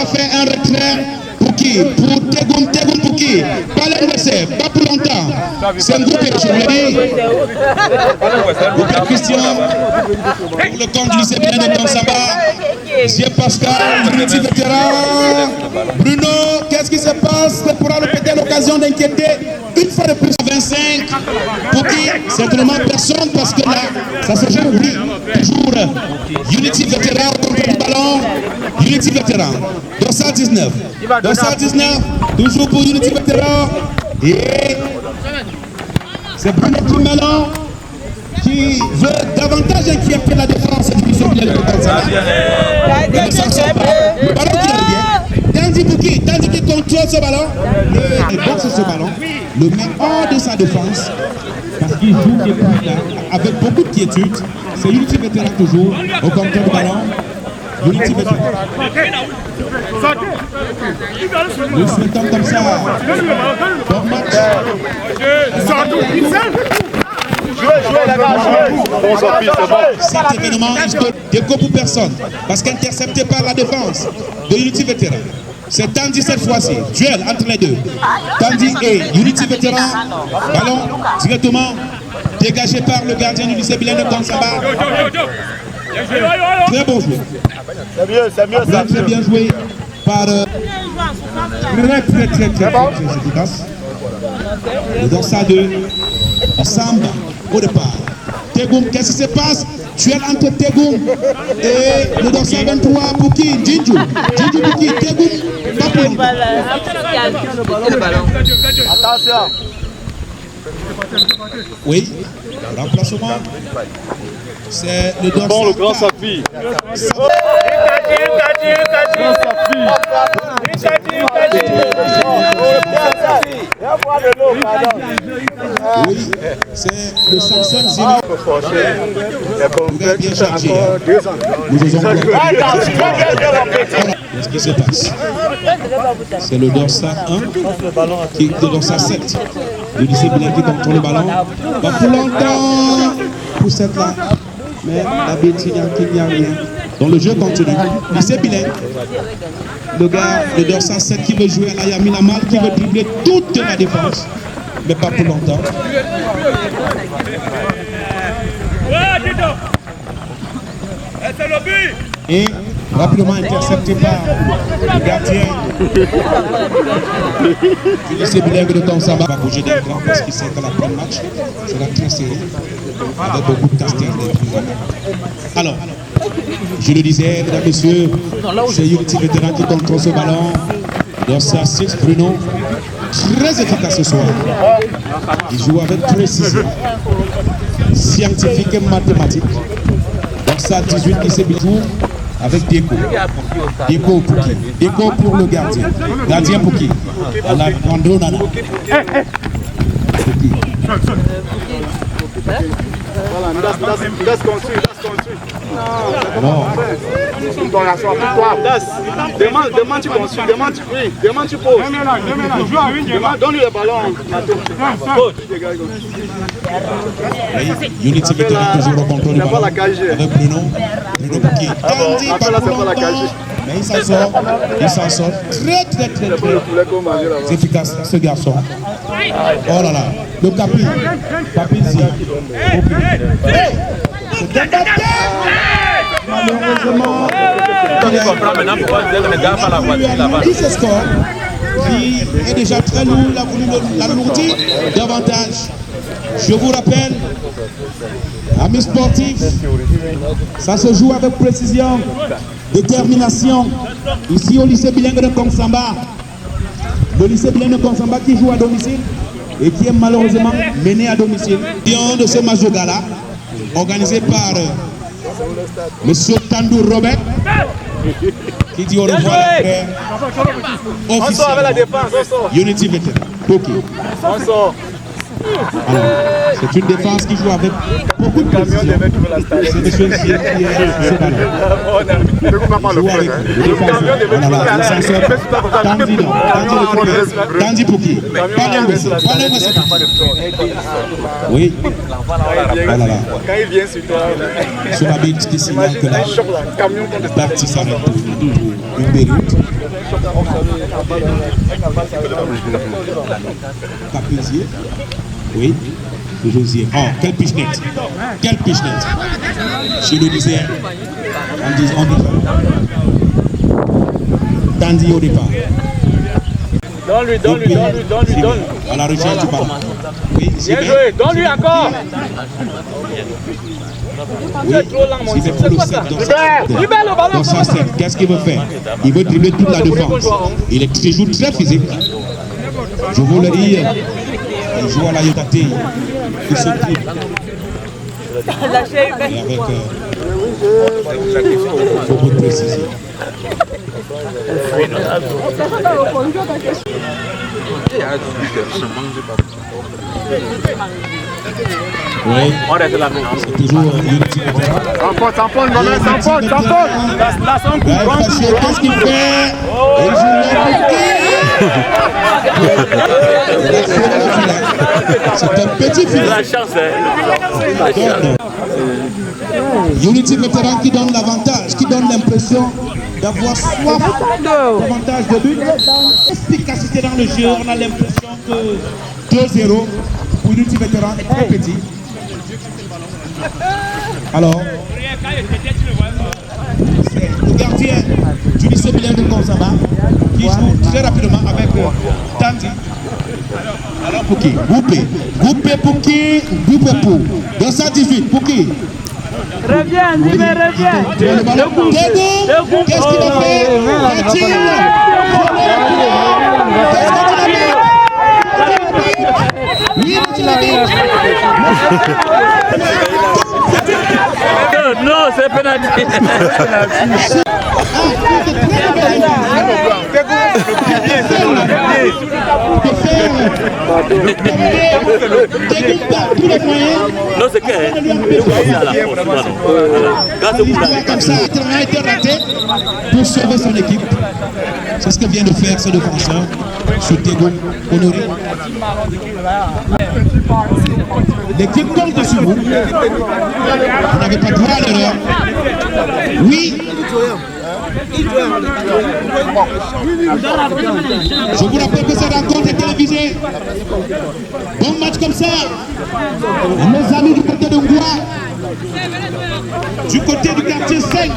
faire un retrait. Pour qui? Pour Tegoum pour qui? Pas l'adversaire, pas pour longtemps. C'est un groupe je vous l'ai dit. Groupe Christian. Pour le compte du lycée bien de Tonsaba. Monsieur Pascal, Unity vétéran. Bruno, qu'est-ce qui se passe? C'est pour peut-être l'occasion d'inquiéter une fois de plus à 25. Pour qui? Certainement personne parce que là, ça se joue, oui, toujours. Unity vétéran contre le ballon. Unity vétéran. 219. 219, toujours pour Unity vétéran. Et c'est Bruno Primelon qui veut davantage inquiéter la défense du lycée bien de Tonsaba. Le ballon qui revient. Tandis qu'il contrôle ce ballon, il boxe ce ballon, le met hors de sa défense, parce qu'il joue depuis là, avec beaucoup de quiétude. C'est Unity vétéran toujours, au contrôle du ballon. Unity vétéran. Nous souhaitons comme ça. Bon match. Cet événement, il se déco pour personne. Parce qu'intercepté par la défense de Unity Vétéran. C'est Tandy cette fois-ci. Duel entre les deux. Tandy et Unity Vétéran. Ballon directement dégagé par le gardien du lycée Bilen de Kansaba. Très bon joué. Très bien joué par très efficace. Et dans ça de Samba au départ. Tegoum, qu'est-ce qui se passe? Duel entre Tegoum et le dorsal 23 pour qui? Jinju pour qui? Tegoum, pas pour lui. Attention. Oui, remplacement. C'est le dorsal. Bon, le grand s'appuie. Oui, c'est le Samson Zima. Vous avez bien chargé. Nous faisons quoi? Qu'est-ce qui se passe? C'est le dorsal 1 qui est le dorsal 7. Le lycée Bilen qui contrôle le ballon. Pas pour longtemps pour cette là. Mais la bêtise, il n'y a rien. Donc le jeu continue. Lycée Bilen. Le gars, le dorsal 7 qui veut jouer à la Yamin Amal, qui veut dribbler toute la défense. Mais pas pour longtemps. Et rapidement intercepté par le gardien du lycée Bilen de Kansaba. Va bouger d'un grand parce qu'il sait que la première match sera très serré avec beaucoup de casters. Alors, je le disais, mesdames et messieurs, c'est Unity Vétéran qui contrôle ce ballon. Dans sa 6, Bruno, très efficace ce soir. Il joue avec précision, scientifique et mathématique. Dans sa 18, qui s'est joue avec Déco. Déco pour qui? Déco pour le gardien. Gardien pour qui? Alejandro Nana. Pour qui? Voilà, das construit. Non. Demande tu construis, demande tu poses. Donne-lui le ballon. Unity Vétéran toujours au contrôle du ballon avec Bruno. Bruno pour qui? Tandy pas pour longtemps. Mais il s'en sort très efficace ce garçon. Oh là là, le Capizzi. C'est un bataille. Malheureusement, il se score qui est déjà très lourd, il a voulu l'alourdir davantage. Je vous rappelle, amis sportifs, ça se joue avec précision, détermination. Ici au lycée Bilen de Kansaba, le lycée Bilen de Kansaba qui joue à domicile et qui est malheureusement mené à domicile. De ce match de gala, organisé par M. Tandou Robert, qui dit au revoir après officiellement Unity Vétéran. On sort. C'est une défense qui joue avec beaucoup de précision. C'est monsieur qui est ce ballon. Joue avec le défenseur. Tandy pour qui? Oui. Voilà là. Quand il vient sur toi, sur la bite qui signale que la partie s'arrête pour une période. Capizzi. Oui, le Josier. Oh, quelle pichenette. Quelle pichenette. Je le disais en disant Tandy au départ. Donne-lui. À la recherche du ballon. Oui, Bien joué, donne-lui encore. Oui, s'il fait pour le 7 dans sa 7, qu'est-ce qu'il veut faire? Il veut dribbler toute la défense. Il joue très physique. Je vous le dis, il joue à la Yotate. Il se dribble. Et avec beaucoup de précision. Oui, c'est toujours Unity Vétéran. Qu'est-ce qu'il fait? Il joue C'est un petit filet. La chance, Unity vétéran qui donne l'avantage, qui donne l'impression d'avoir soif davantage de but. Efficacité dans le jeu, on a l'impression que 2-0 pour Unity vétéran est très petit. Alors, c'est le gardien du lycée Bilal de Konsamba qui joue très rapidement avec Tanti. Alors pour qui? Goupé pour qui? Goupé pour. 218 pour qui? Reviens, reviens. Dégou, qu'est-ce qu'il a fait? Qu'est-ce qu'il a fait? Non, c'est pénalité. Non, c'est comme ça, il a été raté pour sauver son équipe. C'est ce que vient de faire ce défenseur sur Tego Honoré. L'équipe compte sur vous. Vous n'avez pas droit à l'erreur. Oui. Je vous rappelle que cette rencontre est télévisée. Bon match comme ça. Nos amis du côté de Ngoua, du côté du quartier 5,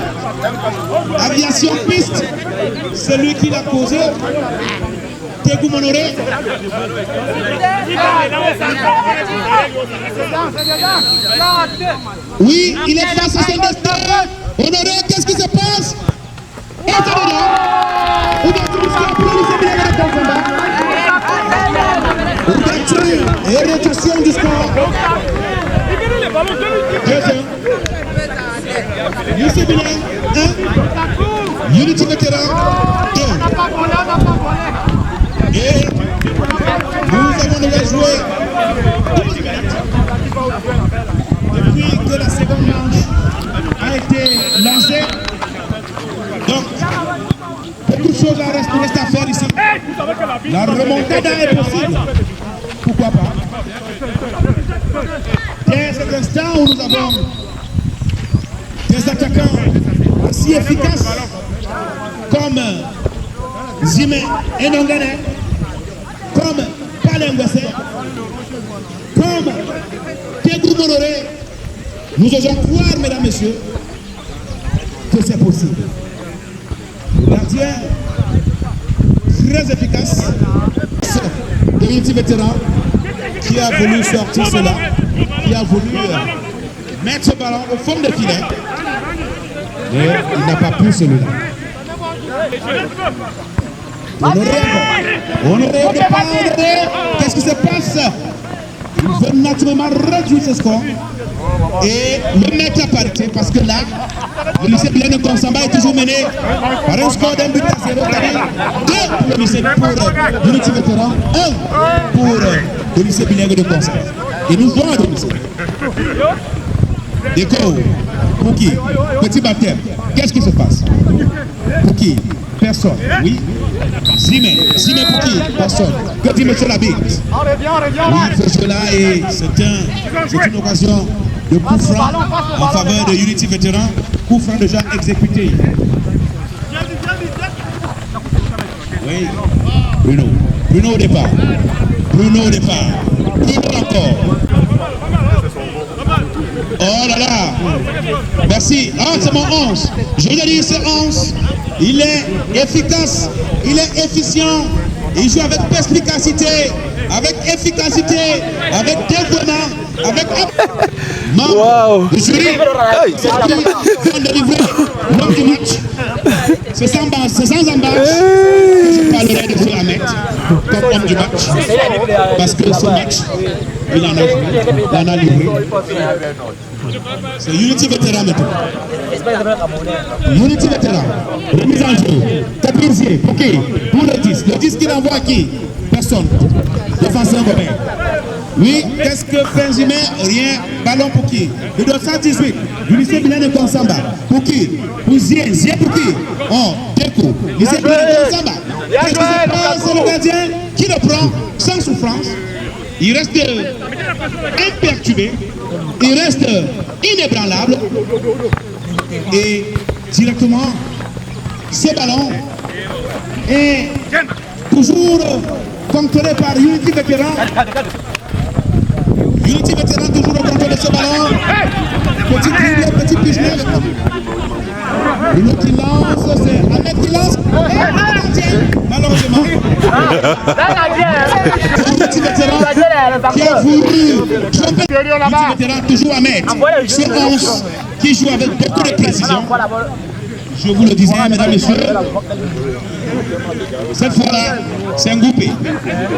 aviation piste, celui qui l'a causé, Tego Honoré. Oui, il est face à son destin. Honoré, qu'est-ce qui se passe? Et c'est dedans. Ouverture et réduction du score. 2-1. Lycée Bilal 1. Unity vétéran 2. Et nous avons déjà joué 12 minutes depuis que la seconde manche a été lancée. Donc, beaucoup de choses restent à faire ici. La remontada est possible. Pourquoi pas? Dès cet instant où nous avons des attaquants aussi efficaces comme Zimé et Nongane, comme Palengwese, comme Tego Honoré, nous osons croire, mesdames, messieurs, que c'est possible. Le gardien très efficace, de Unity vétéran, qui a voulu sortir cela, qui a voulu mettre ce ballon au fond des filets, mais il n'a pas pu celui-là. Honoré au départ, qu'est-ce qui se passe? Il veut naturellement réduire ce score et le mettre à parité, parce que là, le lycée Bilal de Konsamba est toujours mené par un score d'un but à 0, c'est-à-dire 2 pour le lycée pour Unity vétéran, 1 pour le lycée Bilal de Konsamba. Et nous jouons à domicile. Déco, pour qui? Petit baptême. Qu'est-ce qui se passe? Pour qui? Personne. Oui. Zimé pour qui? Personne. Que dit monsieur Labitte? Oui, il fait cela et c'est une occasion de coup franc en faveur de Unity vétéran. Coup franc déjà exécuté. Oui. Bruno au départ. Bruno encore. Oh là là. Merci. Ah, c'est mon 11. Je veux dire, c'est 11. Il est efficace. Il est efficient. Il joue avec perspicacité, avec efficacité, avec dévouement, avec membre du jury. C'est qui vient de livrer l'homme du match. C'est sans embâche que je parlerai de Foulamette comme homme du match. Parce que ce match, il en a livré. C'est Unity vétéran maintenant. Unity vétéran. Remise en jeu. Caprizier. Ok. Pour le 10. Le 10 qui l'envoie à qui? Personne. Défenseur Robert. Oui, qu'est-ce que Benjamin? Rien. Ballon pour qui? Le 218 du lycée Bilan de Konsamba. Pour qui? Pour Zien. Zien pour qui? Oh, Deco. Lycée Bilan de Konsamba. Qu'est-ce qui se passe? C'est le gardien qui le prend sans souffrance. Il reste imperturbé. Il reste inébranlable. Et directement, ce ballon est toujours contrôlé par Unity Vétéran. Unity Vétéran toujours au contrôle de ce ballon. Petit dribble, petit pigeon. Une qui lance, c'est Ahmed qui lance. Malheureusement. Unity Vétéran qui a voulu tromper. Unity Vétéran toujours Ahmed. C'est 11 qui joue avec beaucoup de précision. Je vous le disais, mesdames et messieurs, cette fois-là, c'est un groupé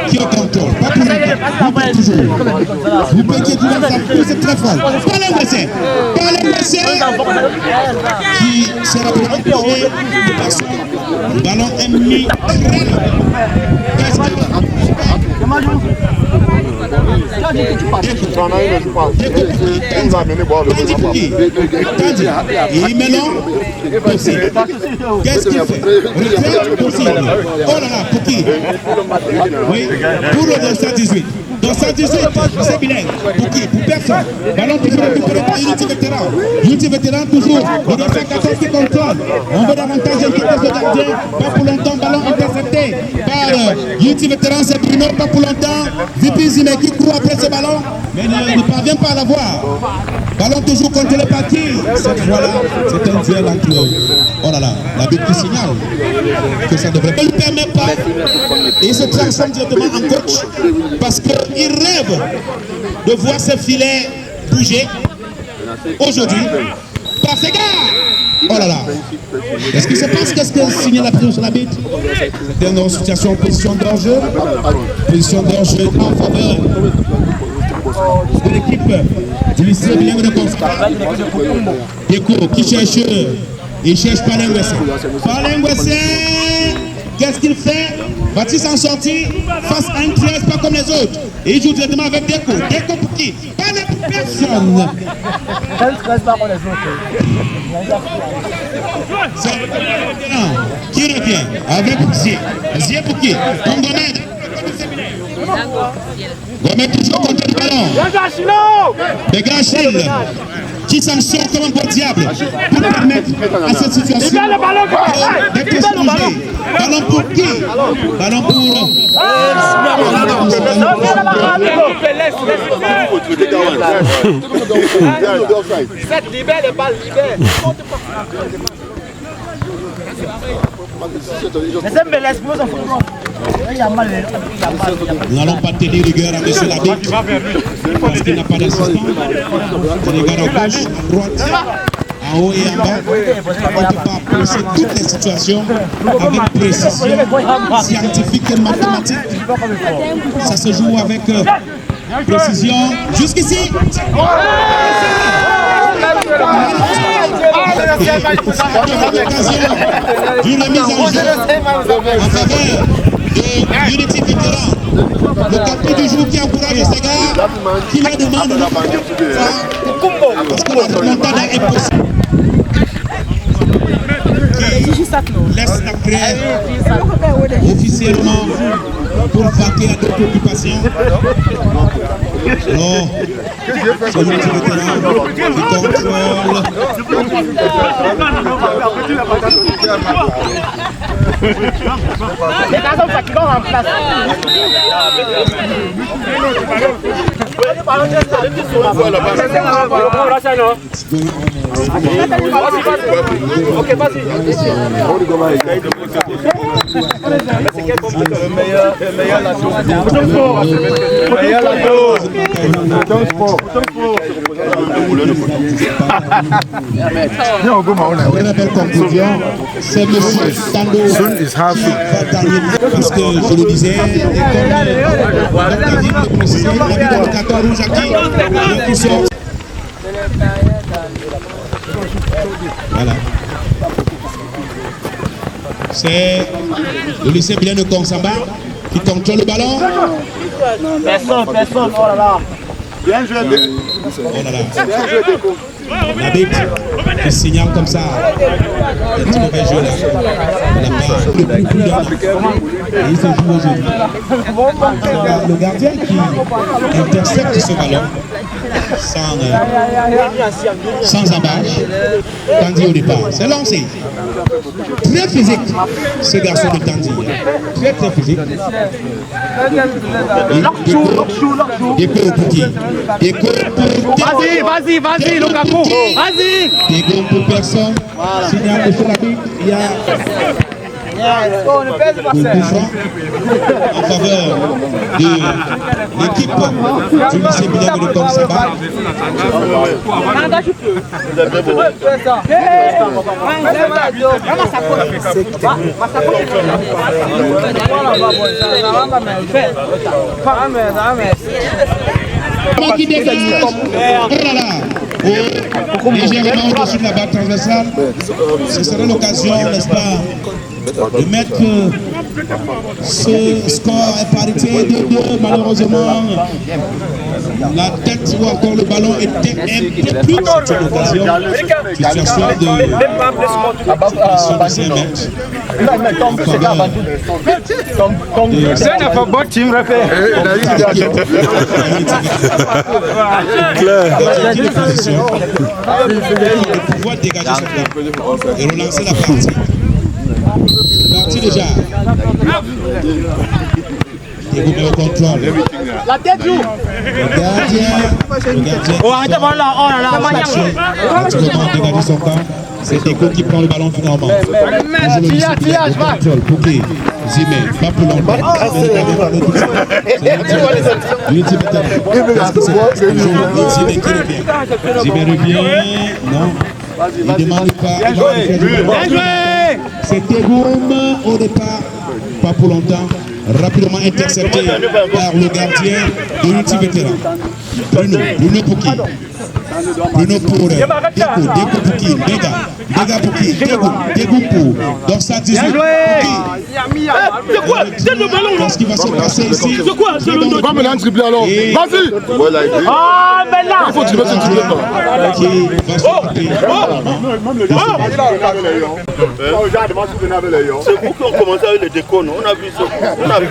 qui est au contrôle. Pas pour longtemps, groupé toujours. Groupé qui est toujours ça pousse très fort. Pas l'Anglais, qui sera préparé parce que le ballon est mis très loin. Et maintenant, qu'est-ce qu'il fait? Oh là là, pour qui? Oui, pour le 218. 218, c'est bilingue. Pour qui? Pour personne. Ballon toujours récupéré par Unity Vétéran. Unity Vétéran toujours. Le 214 qui contrôle. On veut davantage l'équipe de ce gardien. Pas pour longtemps, ballon intercepté par Unity Vétéran. C'est Bruno, pas pour longtemps. Vipi Zime qui court après ce ballon, mais ne parvient pas à l'avoir. Ballon toujours contrôlé par qui? Cette fois-là, c'est un duel entre. Oh là là, la bite qui signale que ça devrait pas lui permettre pas. Et il se transforme directement en coach parce qu'il rêve de voir ce filet bouger aujourd'hui par ces gars. Oh là là. Est-ce qu'il se passe? Qu'est-ce que signale la pression sur la bite? Dernière situation, position d'enjeu. Position d'enjeu en faveur de l'équipe du lycée bilingue de Konsamba. Deco qui cherche, il cherche Palengwese. Palengwese, qu'est-ce qu'il fait? Va-t-il s'en sortir face à une 13 pas comme les autres? Et il joue directement avec Deco. Deco pour qui? Pas de personne. Qui revient avec Zien? Zien pour qui? Gomet toujours contre le ballon. Dégage-il qui s'en sort comme un bon diable pour permettre à cette situation d'être changée. Ballon pour qui? Ballon pour... Cette libère les balles, libère. Nous n'allons pas tenir rigueur à M. Labitte parce qu'il n'a pas d'assistant. Il regarde à gauche, à droite, en haut et en bas. On ne peut pas placer toutes les situations avec précision scientifique et mathématique. Ça se joue avec précision. Jusqu'ici. D'une remise en jeu en faveur de Unity Vétéran. Le capitaine du jour qui encourage ces gars, qui leur demande de ne pas faire parce que la remontada est possible. Qui laisse la crève officiellement pour vaquer à d'autres occupations. Alors, c'est Unity Vétéran qui contrôle. Les garçons qui vont en place. Ok, vas-y. Une belle conclusion, c'est M. Tando qui va gagner parce que je le disais, et comme Dr. Yves le précisait, il y a des 14 rouges qui sont. Voilà. C'est le lycée Bilan de Konsamba qui contrôle le ballon. Personne, oh là là. Bien joué, Oh là là. L'arbitre, il signale comme ça. Un petit mauvais jeu là. La part le plus prudent. Et il se joue aujourd'hui. Le gardien qui intercepte ce ballon sans embâche, Tandy au départ. C'est lancé. Très physique, ce garçon de Tandy. Très physique. Vas-y, Lukaku. Vas-y. Dégo pour personne. Signal de l'arbitre. Il y a en faveur de l'équipe du lycée Bilingue de Komsaba. Qui dégage. Oh là là. Légèrement au-dessus de la barre transversale. Ce serait l'occasion, n'est-ce pas, de mettre ce score à parité de 2. Malheureusement, la tête ou encore le ballon était un peu plus sur l'occasion. Situation de 5 mètres. C'est un bon team, de pouvoir dégager son temps et relancer la partie. Parti déjà. Diego met au contrôle. La tête joue. Le gardien. Oh, arrêtez par là. Oh là là. Pratiquement dégager son camp. C'est Diego qui prend le ballon finalement. Tirage, va. Pouké, Zimé, pas pour longtemps. L'ultime étape. Est-ce que c'est Zimé qui revient? Zimé revient. Non. Il ne demande pas. Bien joué. C'était Goum au départ, pas pour longtemps, rapidement intercepté par le gardien de l'ultime vétéran. Bruno pour qui? Bruno pour Dégo pour qui? Déga pour qui? Dégo pour. Donc ça 18 pour qui? C'est quoi? C'est le ballon là. Qu'est-ce qui va se passer ici? C'est quoi? C'est le Va me tripler alors. Vas-y. Ah, mais là. Il faut tripler ce tripler. Qui va s'occuper? C'est vous qui ont commencé avec les décos, non? On a vu ça. On a vu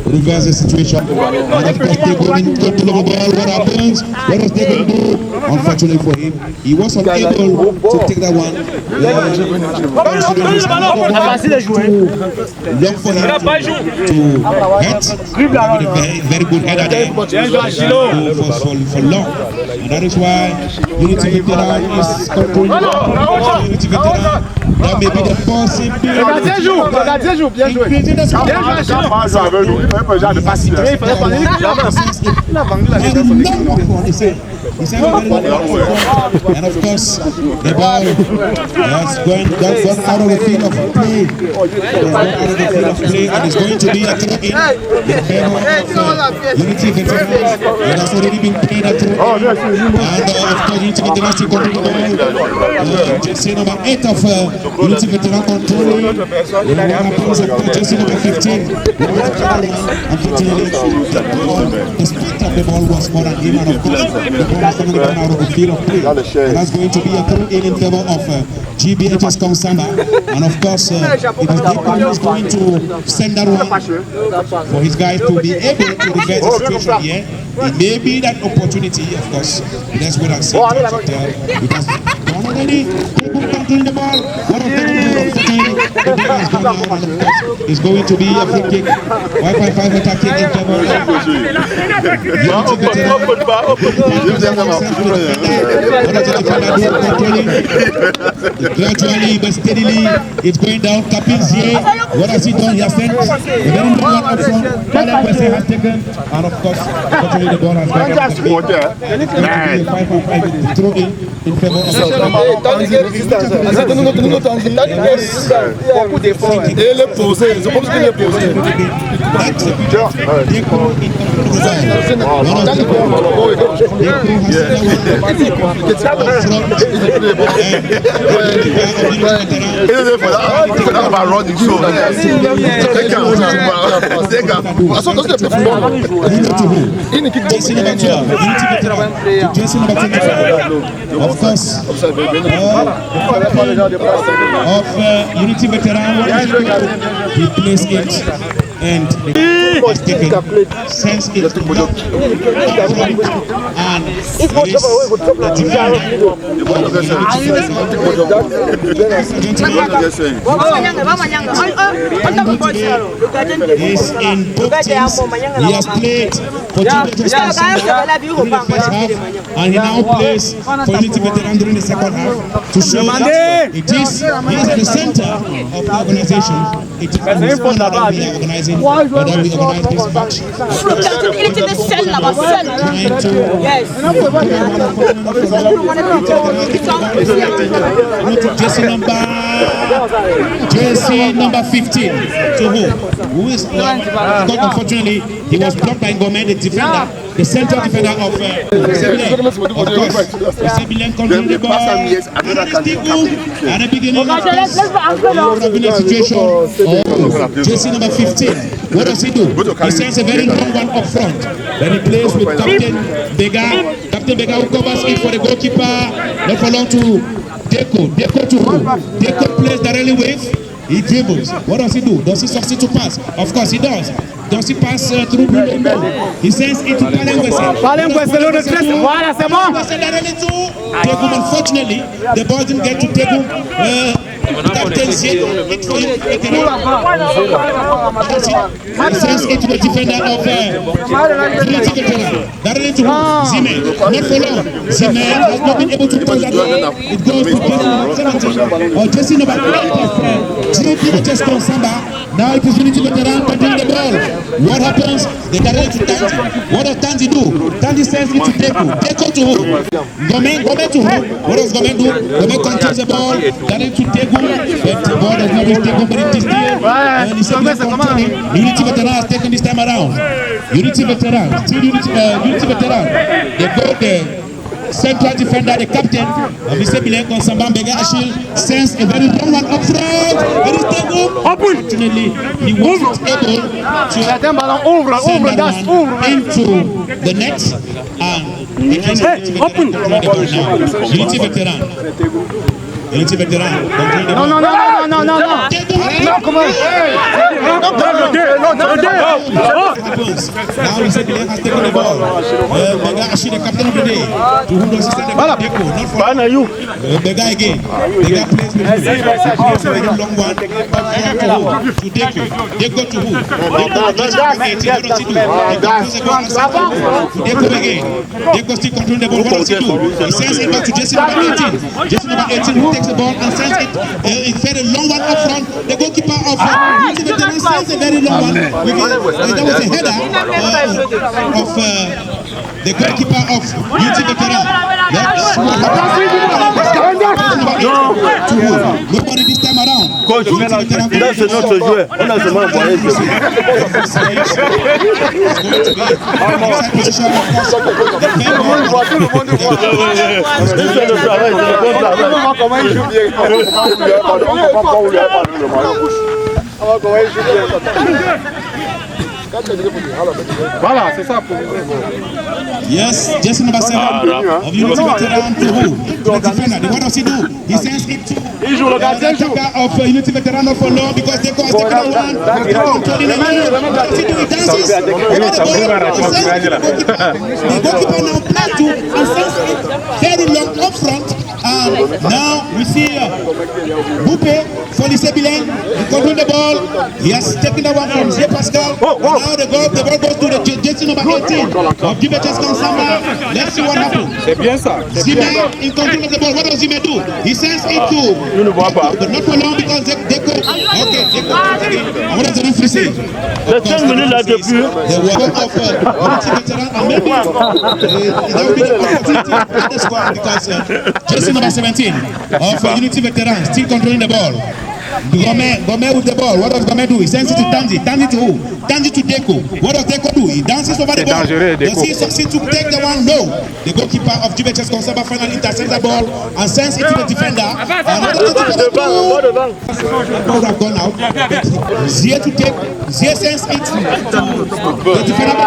reverse the situation. And of course, they go in control of the ball. What happens? What does they going to do? Unfortunately for him, he was unable to take that one. Long for him to hit with a very good header there for long. And that is why Unity Veteran is controlling Unity Veteran. That may be the possibility. Le gardien joue, bien joué. And of course, the ball has gone out of the field of play. And it's going to be a throw-in in favor of Unity Veterans. It has already been played a throw-in. And of course, Unity Veterans still control the ball. Jersey number 8 of Unity Veterans controlling. Jersey number 15. Unfortunately, the spot of the ball was more than him. And of course, the ball was coming out of the field of play. And that's going to be a throw-in favor of GBHS Komsaba. And of course, it is Diego is going to send that one for his guys to be able to reverse the situation here. It may be that opportunity, of course. Let's wait and see. Because gone already, people controlling the ball. What are they doing? It's going to be a free kick. 5-5 attacking in favor of Gradually but steadily, it's going down. Capins here. What has he done? He has sent a very long one up front. Palen Kwesi has taken, and of course, unfortunately, the ball has gone out. Throw in favor of of course, Unity Veteran, he plays it and sends it to block and is in both teams. He has played for and he now plays for Unity Veteran during the second half to show that he is at the center of the organization. It is that we are organizing, or that we organize this match. Jersey number 15 to who is blocked. Unfortunately, he was blocked by Ngome, the defender, the central defender of Sebilen. Of course, Sebilen controlled the ball. At the beginning of this situation, Jersey number 15. What does he do? He sends a very long one up front. Then he plays with Captain Bega. Captain Bega who covers it for the goalkeeper. Not for long to Deco. Deco to who? Deco plays directly with. He dribbles. What does he do? Does he succeed to pass? Of course he does. Does he pass through Bruno? He sends it to Palen Kwesi. Voilà, c'est bon. Tegum, unfortunately, the ball didn't get to Tegum. Captain said it for him. He sends it to the defender of Unity Veteran. Directly to Zime. Not for long. Zime has not been able to pass that ball. It goes to Jersey number 17. Or Jersey number 8 of just Samba. Now it is Unity Veteran controlling the ball. What happens? They direct to Tanzi. What does Tanzi do? Tanzi sends it to Deco. Deco to who? Gome to who? What does Gome do? Gome controls the ball. Direct to Deco. But the ball does not reach Deco, but it is still. And he said, Unity Veteran has taken this time around. Unity Veteran. Still Unity Veteran. They go there. Central defender, the captain of the Sebilen Konsamba Bega Achille sends a very long one up front. It is Tegum. Unfortunately, he wasn't able to send that one into the net, and it is Unity Veteran. Unity Veteran. No. Come on. Now Sebilen has taken the ball. Bega Achille, the captain of the day. To whom does he send the ball? Deco, not for Bega again. Bega plays with him. He plays a very long one. To Deco. Deco to who? What does he do? Deco again. Deco still controlling the ball. What does he do? He sends it back to Jersey number 18. Jersey number 18 who takes the ball and sends it. It's very long one up front. The goalkeeper of Unity Veteran sends a very long one. That was a header of the goalkeeper of Unity Veteran. Nobody this time around. Coach, là c'est notre joueur. On a seulement envoyé ce Voilà, c'est ça pour Yes, Jersey number 7 of Unity Veteran to who? To the defender. What does he do? He sends it to the attacker of Unity Veteran of Law because they has taken a one. Controlling the man. What does he do? He dances. The goalkeeper now plays to and sends it very long up front. And Now we see Boupe for Lycée Bilingue. He control the ball. He has taken the one from Zé Pascal. Now the ball goes to the jersey number 18 of Djibetches Kansamba. Let's see what happens. C'est bien ça. Zimé in control of the ball. What does Zimé do? He sends it to. Nous ne voit pas. But not for long because Deco. Okay, Deco. What does the referee say? Les 5 minutes là depuis. The work of Unity veteran and maybe that will be the opportunity for the squad because jersey number 17 of Unity veteran still controlling the ball. Gomez with the ball. What does Gomez do? He sends it to Tanzi. Tanzi to who? Tanzi to Deco. What does Deco do? He dances over the ball. Does he succeed to take the one? No. The goalkeeper of Djibetches Kansamba finally intercepts the ball and sends it to the defender. The ball have gone out. Zia to take. Zia sends it to the defender.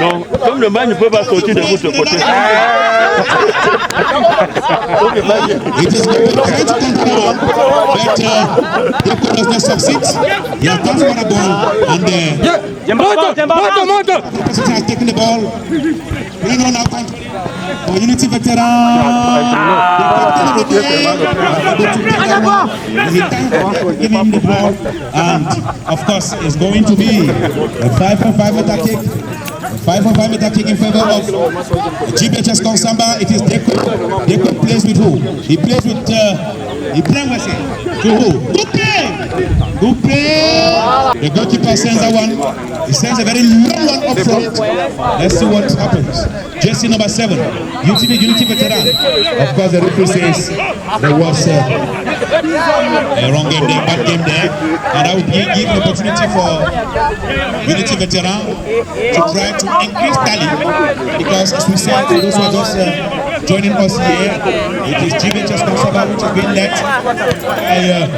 Non, comme le match ne peut pas sortir de votre côté. It is going to try to control, but Deco does not succeed. He has done for the ball, and the person has taken the ball. Bring on out for Unity veteran. The captain of the game able to take the ball. He thanked give him the ball, and of course, it's going to be a 5-on-5 meter kick. 5-on-5 meter kick in favor of Djibetches Kansamba. It is Deco. Deco plays with who? He plays with Ibrahim Wessé. To who? Good play! The goalkeeper sends a one. He sends a very long one up front. Let's see what happens. Jersey number 7, Unity veteran. Of course, the referee says there was a wrong game there, bad game there. And I would give an opportunity for Unity veteran to try to increase tally. Because as we said, for those who are just joining us here, it is Djibetches Kansamba which has been led by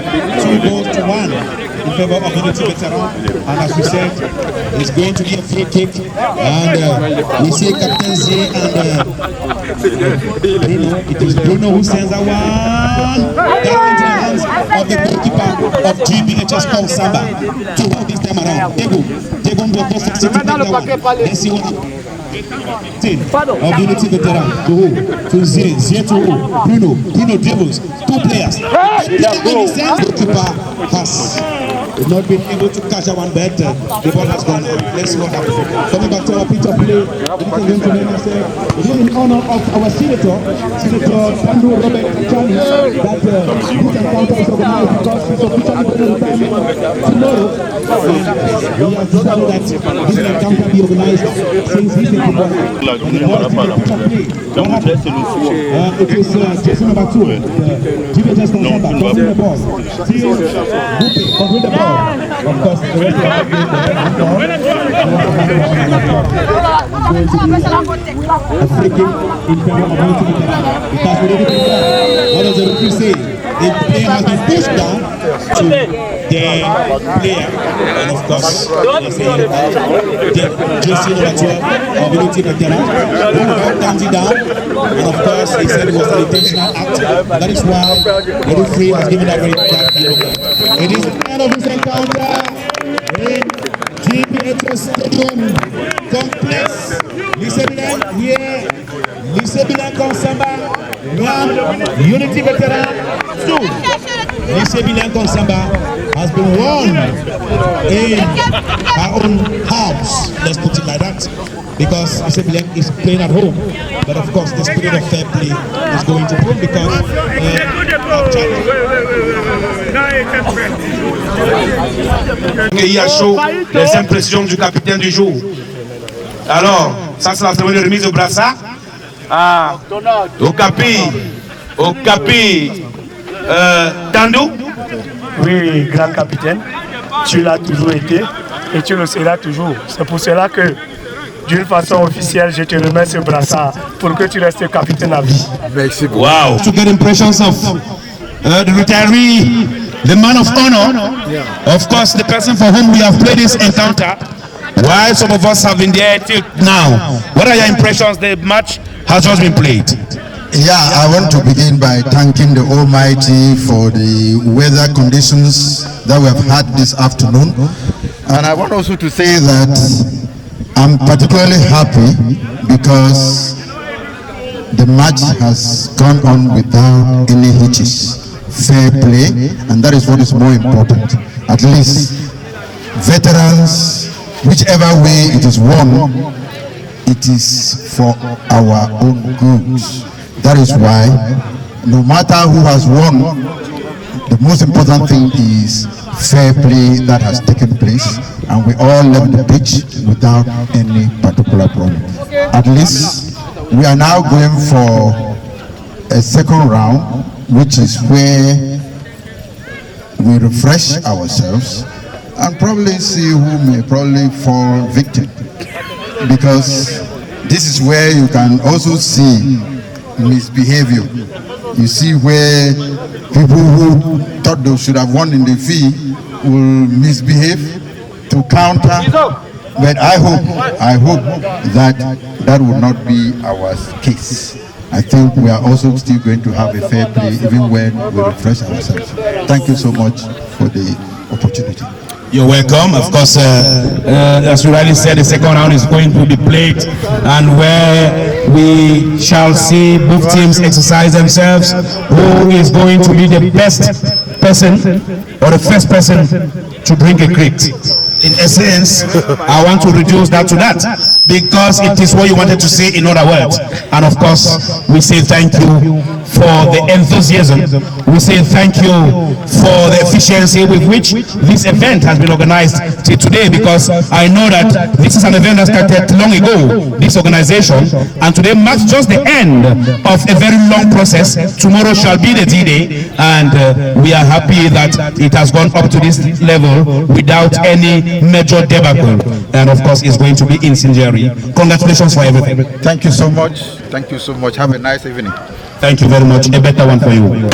2-1 in favor of Unity veteran. And as we said, it's going to be a free kick. And we see Captain Z and Bruno. It is Bruno who sends a one down into the hands of the goalkeeper of Djibetches Kansamba to hold this time around. Tego will go succeed to make that one. Let's see what happens. Of Unity veteran to who? To Zia to who? Bruno dribbles. 2 players. The goalkeeper has not been able to catch that one, but the ball has gone out. Let's see what happens. Coming back to our pitch of play, it is in honor of our Senator Pandu Robert Chani, that this encounter is organized because it's officially been time tomorrow. We have decided that this encounter be organized since he's in football. It is jersey number 2, Djibetches Kansamba, controlling the ball. Still, Boupe, controlling the ball. Of course, the rest of the game, going to be a free kick in favor of Unity veteran. It has already been done. What does the referee say? The player has been pushed down to the player, and of course, they say the jersey number 12 of Unity veteran comes it down, and of course, he said it was an intentional act. That is why the referee has given a very bad yellow card. It is the end of this encounter in Djibetches Stadium Complex. Lycée Bilingue here. Lycée Bilingue Kansamba 1, Unity veteran 2. Lycée Bilingue Kansamba has been won in our own house. Let's put it like that. Because Lycée Bilingue is playing at home. But of course, the spirit of fair play is going to win because pays à chaud, les impressions du capitaine du jour. Alors, ça c'est la cérémonie de remise au brassard. Au capi, Tandou. Oui, grand capitaine, tu l'as toujours été et tu le seras toujours. C'est pour cela que, d'une façon officielle, je te remets ce brassard pour que tu restes capitaine à vie. Merci beaucoup. Wow. To get impressions of the retiree, the man of honor, of course, the person for whom we have played this encounter. While some of us have been there till now, what are your impressions? The match has just been played. Yeah, I want to begin by thanking the Almighty for the weather conditions that we have had this afternoon. And I want also to say that I'm particularly happy because the match has gone on without any hitches. Fair play, and that is what is more important. At least veterans, whichever way it is won, it is for our own good. That is why, no matter who has won, the most important thing is fair play that has taken place, and we all left the pitch without any particular problem. At least we are now going for a second round, which is where we refresh ourselves and probably see who may probably fall victim, because this is where you can also see misbehavior. You see where people who thought they should have won in the fee will misbehave to counter, but I hope that that will not be our case. I think we are also still going to have a fair play even when we refresh ourselves. Thank you so much for the opportunity. You're welcome. Of course, as you rightly said, the second round is going to be played, and where we shall see both teams exercise themselves. Who is going to be the best person or the first person to drink a crate? In essence, I want to reduce that to that, because it is what you wanted to say in other words. And of course, we say thank you for the enthusiasm. We say thank you for the efficiency with which this event has been organized till today, because I know that this is an event that started long ago, this organization, and today marks just the end of a very long process. Tomorrow shall be the D-Day, and we are happy that it has gone up to this level without any major debacle, and of course it's going to be incendiary. Congratulations for everything. Thank you so much. Thank you so much. Have a nice evening. Thank you very much. A better one for you.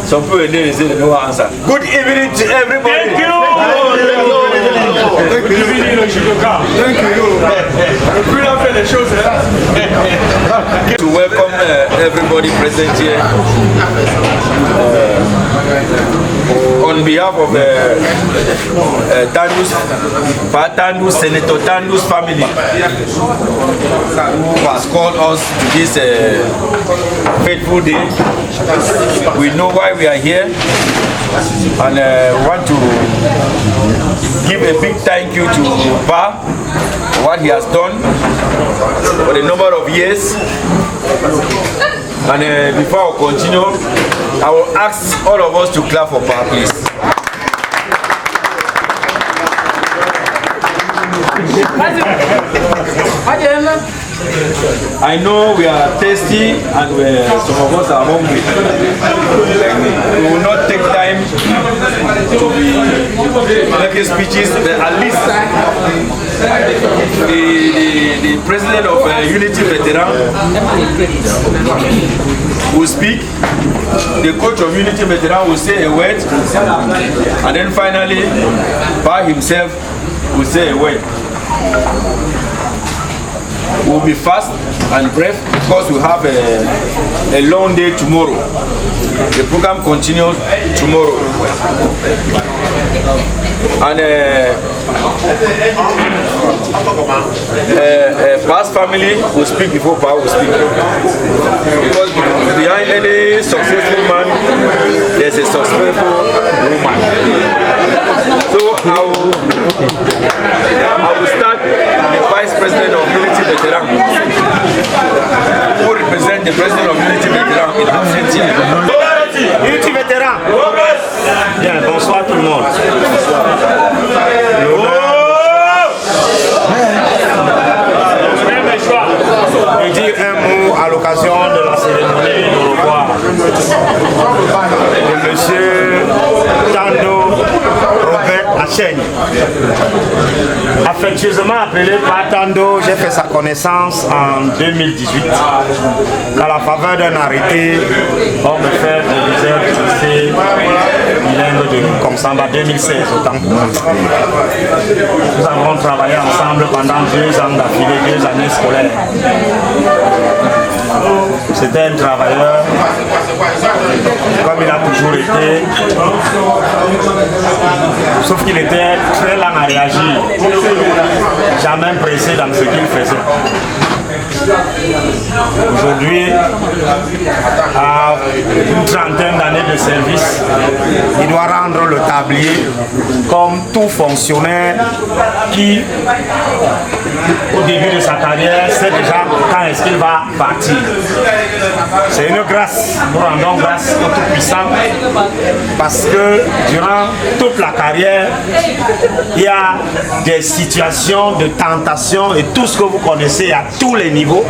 Some people they say they don't answer. Good evening to everybody. Thank you. To welcome everybody present here on behalf of Tandus, Senator Tandus family, who has called us to this fateful day. We know why we are here, and want to give a big thank you to Pa for what he has done for a number of years. And before I continue, I will ask all of us to clap for Pa, please. I know we are thirsty and some of us are hungry. We will not take time to be making speeches, but at least the president of Unity Veteran will speak, the coach of Unity Veteran will say a word, and then finally, Pa himself will say a word. We'll be fast and brief because we have a long day tomorrow. The program continues tomorrow. And Pa's family will speak before Pa will speak. Because behind any successful man, there's a successful woman. So I will start with the Vice President of Unity Veteran, who represent the President of Unity Veteran in absence here. Unity Veteran. Bien, bonsoir tout le monde. Je vais dire un mot à l'occasion de la cérémonie de revoir de monsieur Tando Robert Achaigne. Affectueusement appelé par Tando, j'ai fait sa connaissance en 2018. À la faveur d'un arrêté, on me fait le désert lycée bilingue de Komsamba 2016, autant pour moi. Nous avons travaillé ensemble pendant 2 ans d'affilée, 2 années scolaires. C'était un travailleur, comme il a toujours été, sauf qu'il était très lent à réagir, jamais pressé dans ce qu'il faisait. Aujourd'hui, à une trentaine d'années de service, il doit rendre le tablier comme tout fonctionnaire qui, au début de sa carrière, sait déjà quand est-ce qu'il va partir. C'est une grâce. Nous rendons grâce au Tout-Puissant parce que durant toute la carrière, il y a des situations de tentation et tout ce que vous connaissez à tous les niveaux.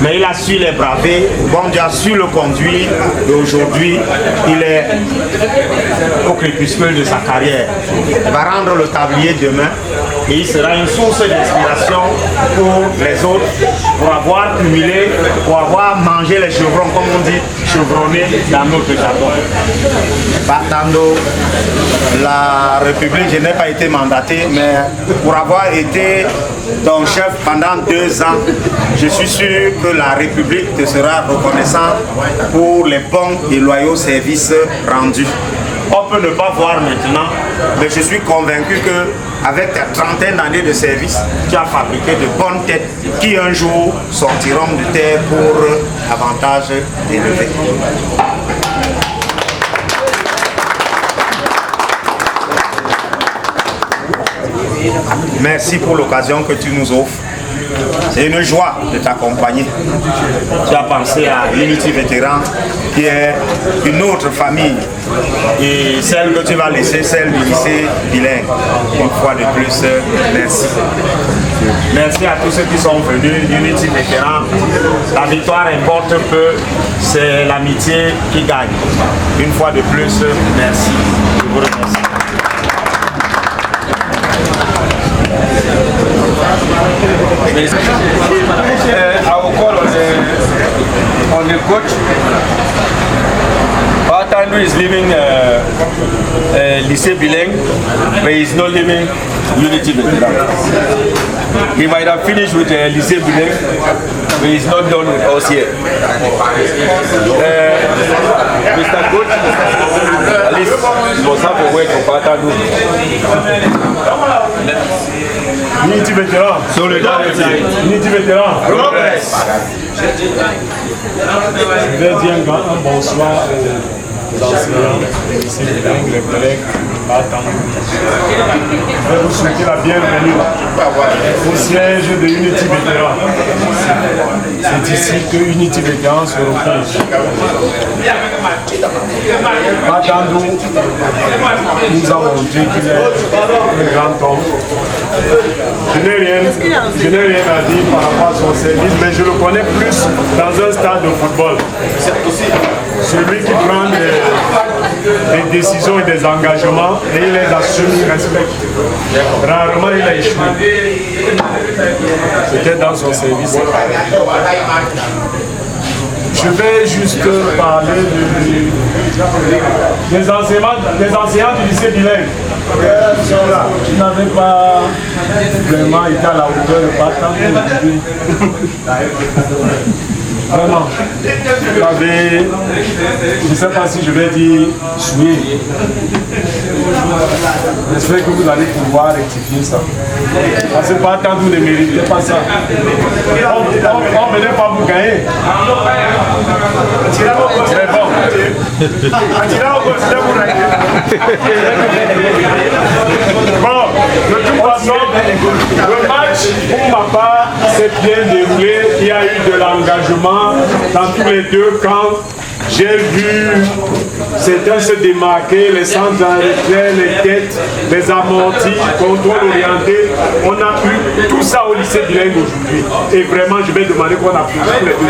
Mais il a su les braver, bon Dieu a su le conduire et aujourd'hui il est au crépuscule de sa carrière. Il va rendre le tablier demain et il sera une source d'inspiration pour les autres, pour avoir cumulé, pour avoir mangé les chevrons, comme on dit, chevronnés dans notre jargon. Tando, la République, je n'ai pas été mandaté, mais pour avoir été ton chef pendant 2 ans, je suis sûr que la République te sera reconnaissante pour les bons et loyaux services rendus. On peut ne pas voir maintenant, mais je suis convaincu que avec ta trentaine d'années de service, tu as fabriqué de bonnes têtes qui un jour sortiront de terre pour avantage élevé. Merci pour l'occasion que tu nous offres. C'est une joie de t'accompagner. Tu as pensé à Unity Veteran, qui est une autre famille. Et celle que tu vas laisser, celle du lycée bilingue. Une fois de plus, merci. Merci à tous ceux qui sont venus. Unity Veteran, la victoire importe peu, c'est l'amitié qui gagne. Une fois de plus, merci. Je vous remercie. I will call on the coach. Part-time Patandu is leaving Lycée Bilingue, but he's not leaving Unity Veteran. He might have finished with Lycée Bilingue, but he's not done with us yet. Mr. Coach, at least you must have a word for Patandu. Unity Veteran. Solidarity. Unity Veteran. Progress. Je vais dire un bonsoir aux enseignants, les collègues, je vais vous souhaiter la bienvenue au siège de Unity Veteran. C'est ici que Unity Veteran se repose. Patandu nous a montré qu'il est un grand homme. Je n'ai rien à dire par rapport à son service, mais je le connais plus dans un stade de football. Celui qui prend des décisions et des engagements et il les assume, il respecte. Rarement il a échoué. Peut-être dans son service. Je vais juste parler des enseignants du lycée Bilingue. Je n'avais pas vraiment été à la hauteur de Patandu. Vraiment, je ne sais pas si je vais dire souillé. J'espère que vous allez pouvoir rectifier ça. Parce que Patandu ne méritait pas ça. On ne venait pas vous gagner. C'est bon. Bon, de toute façon, le match, pour ma part, s'est bien déroulé. Il y a eu de l'engagement dans tous les deux camps. J'ai vu certains se démarquer, les centres d'arrêt, les têtes, les amortis, contrôle orienté. On a eu tout ça au lycée Bilingue aujourd'hui. Et vraiment, je vais demander qu'on applaudisse tous les deux.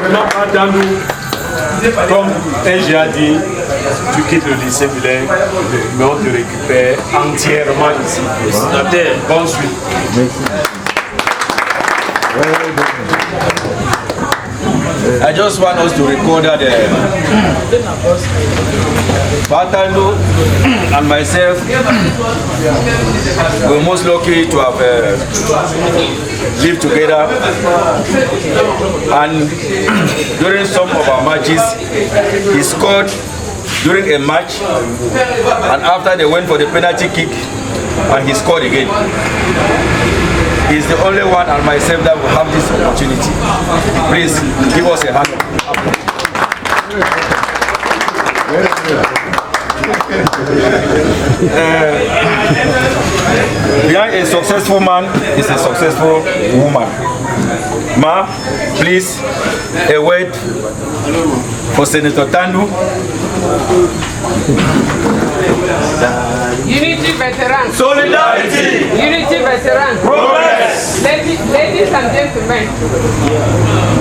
Vraiment, Patandu, comme j'ai dit, tu quittes le lycée Bilingue, mais on te récupère entièrement ici. Bonne suite. I just want us to record that Patandu and myself were most lucky to have lived together, and during some of our matches he scored during a match, and after they went for the penalty kick and he scored again. He's the only one and myself that will have this opportunity. Please give us a hand. Behind a successful man is a successful woman. Ma, please, a word for Senator Tandu. Unity Veterans. Solidarity. Unity Veterans. Progress. Ladies and gentlemen,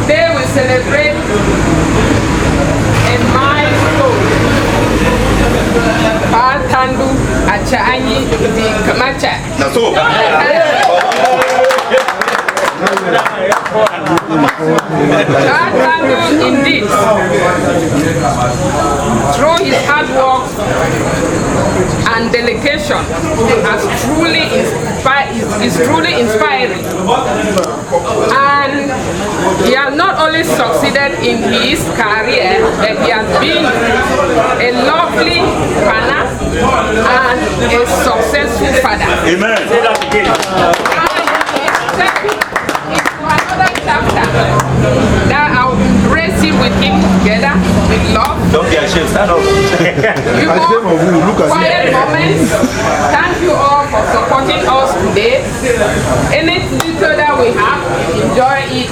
today we celebrate a milestone. Patandu Achanyi di Kamacha. That's all. Patandu indeed, through his hard work and dedication, is truly inspiring. And he has not only succeeded in his career, but he has been a lovely partner and a successful father. Amen. Say that again. Another chapter that I will embrace it with him together with love. Don't be ashamed, stand up. Quiet moments. Thank you all for supporting us today. Any little that we have, enjoy it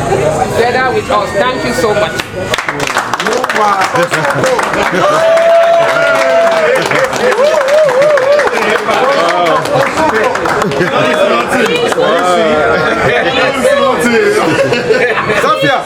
together with us. Thank you so much. Safia.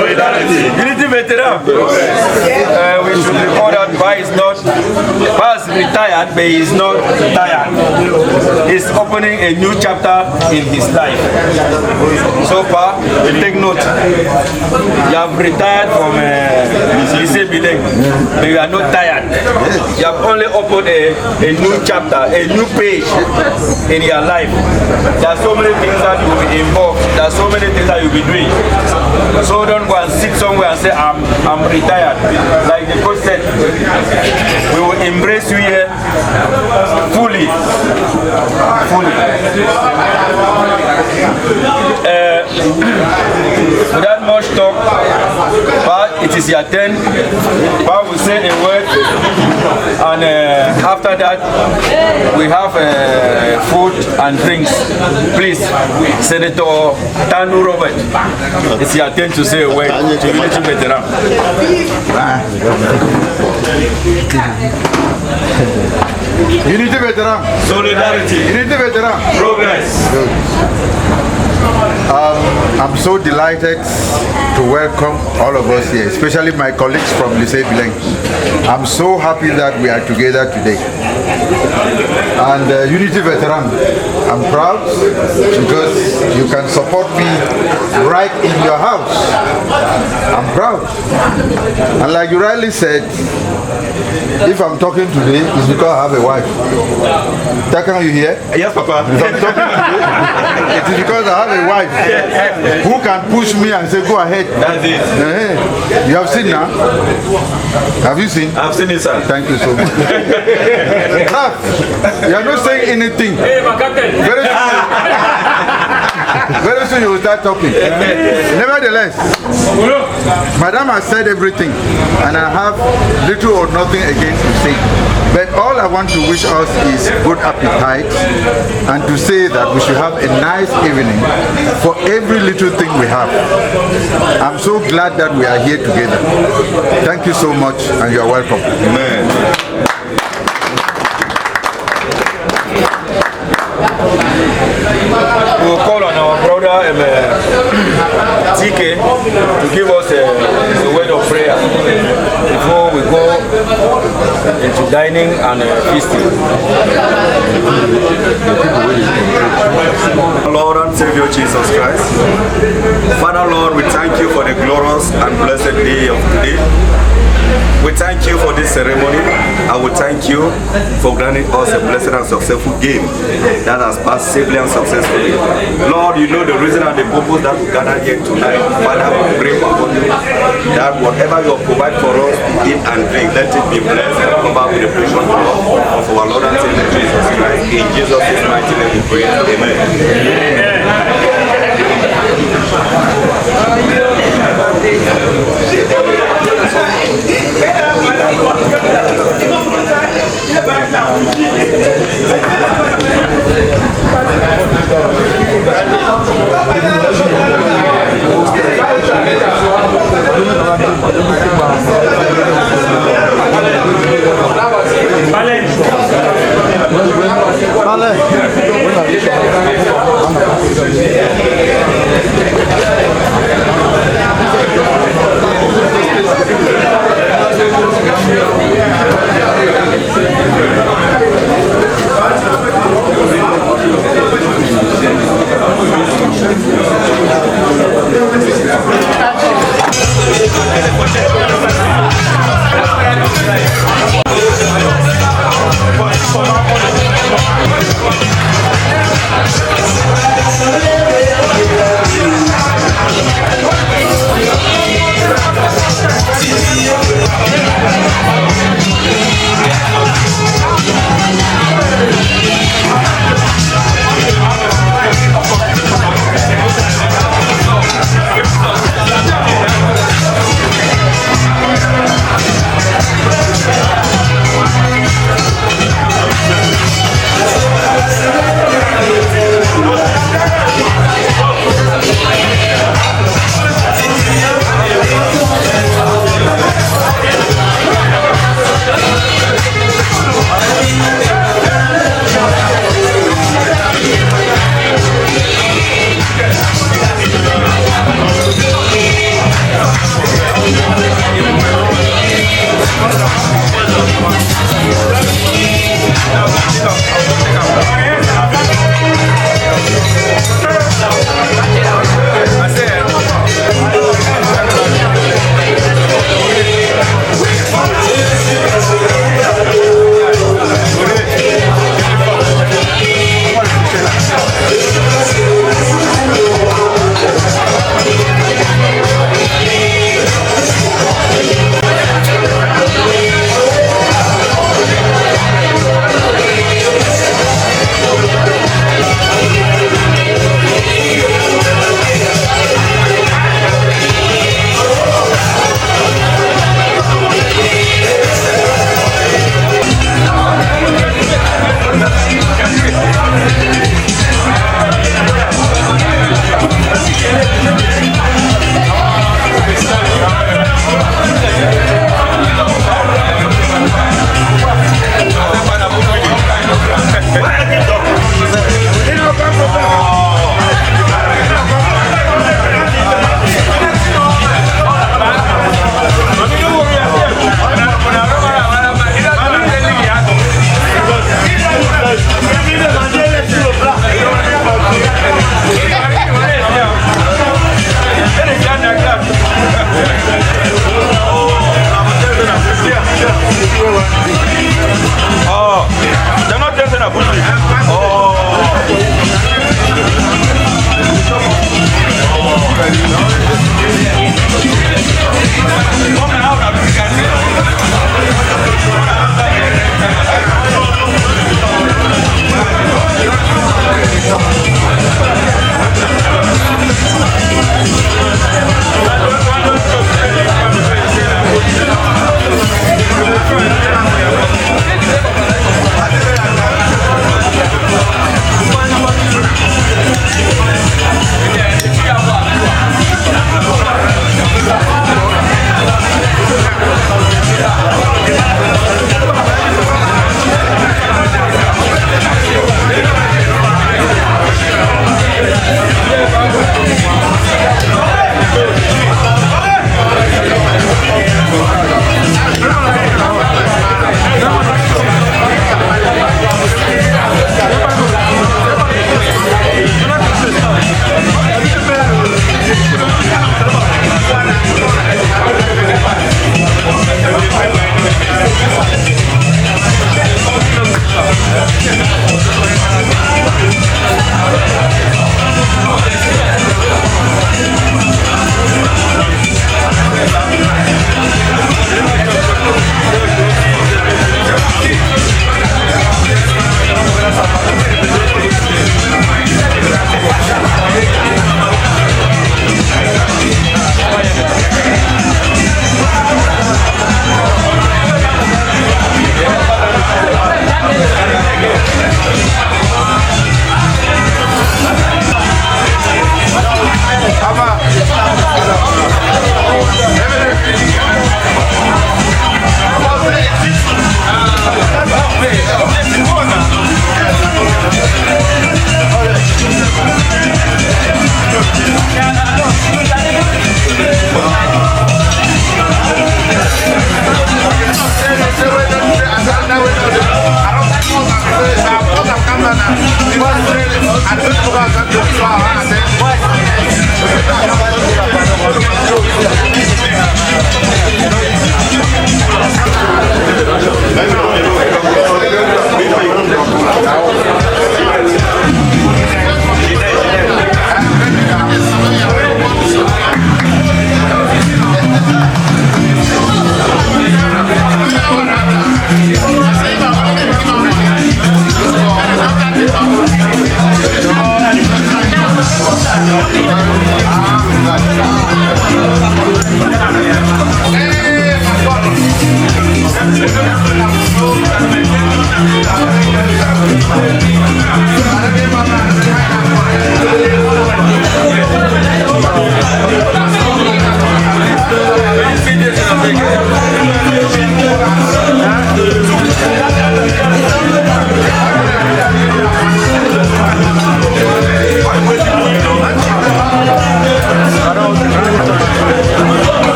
Unity veteran. We should recall that Ba is retired, but he is not tired. He's opening a new chapter in his life. So far, take note. You have retired from Lycée Bilingue, but you are not tired. You have only opened a new chapter, a new page in your life. There are so many things that you will be involved. There are so many things that you'll be doing. So don't go and sit somewhere and say, I'm retired. Like the coach said, we will embrace you here fully. Without much talk, but it is your turn. But we say a word, and after that, we have food and drinks. Please, Senator Tanu Robert, it's your turn to say a word to Unity veteran. Unity veteran. Solidarity. Unity veteran. Progress. I'm so delighted to welcome all of us here, especially my colleagues from Lycée Bilingue. I'm so happy that we are together today. And Unity veteran, I'm proud because you can support me right in your house. I'm proud. And like you rightly said, if I'm talking today, it's because I have a wife. Takan, you hear? Yes, Papa. If I'm talking today, it is because I have a wife who can push me and say, go ahead. That's it. You have seen now? Have you seen? I've seen it, sir. Thank you so much. You are not saying anything. Very soon you will start talking. Nevertheless, Madam has said everything, and I have little or nothing against to say. But all I want to wish us is good appetite, and to say that we should have a nice evening for every little thing we have. I'm so glad that we are here together. Thank you so much, and you are welcome. Amen. We'll call on our brother TK to give us a word of prayer before we go into dining and feasting. Lord and Savior Jesus Christ, Father Lord, we thank you for the glorious and blessed day of today. We thank you for this ceremony. I will thank you for granting us a blessed and successful game that has passed safely and successfully. Lord, you know the reason and the purpose that we gather here tonight. Father, we pray upon you that whatever you provide for us to eat and drink, let it be blessed and come back with the precious blood of our Lord and Savior Jesus Christ. In Jesus' mighty name we pray. Amen. Vale.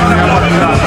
Merci.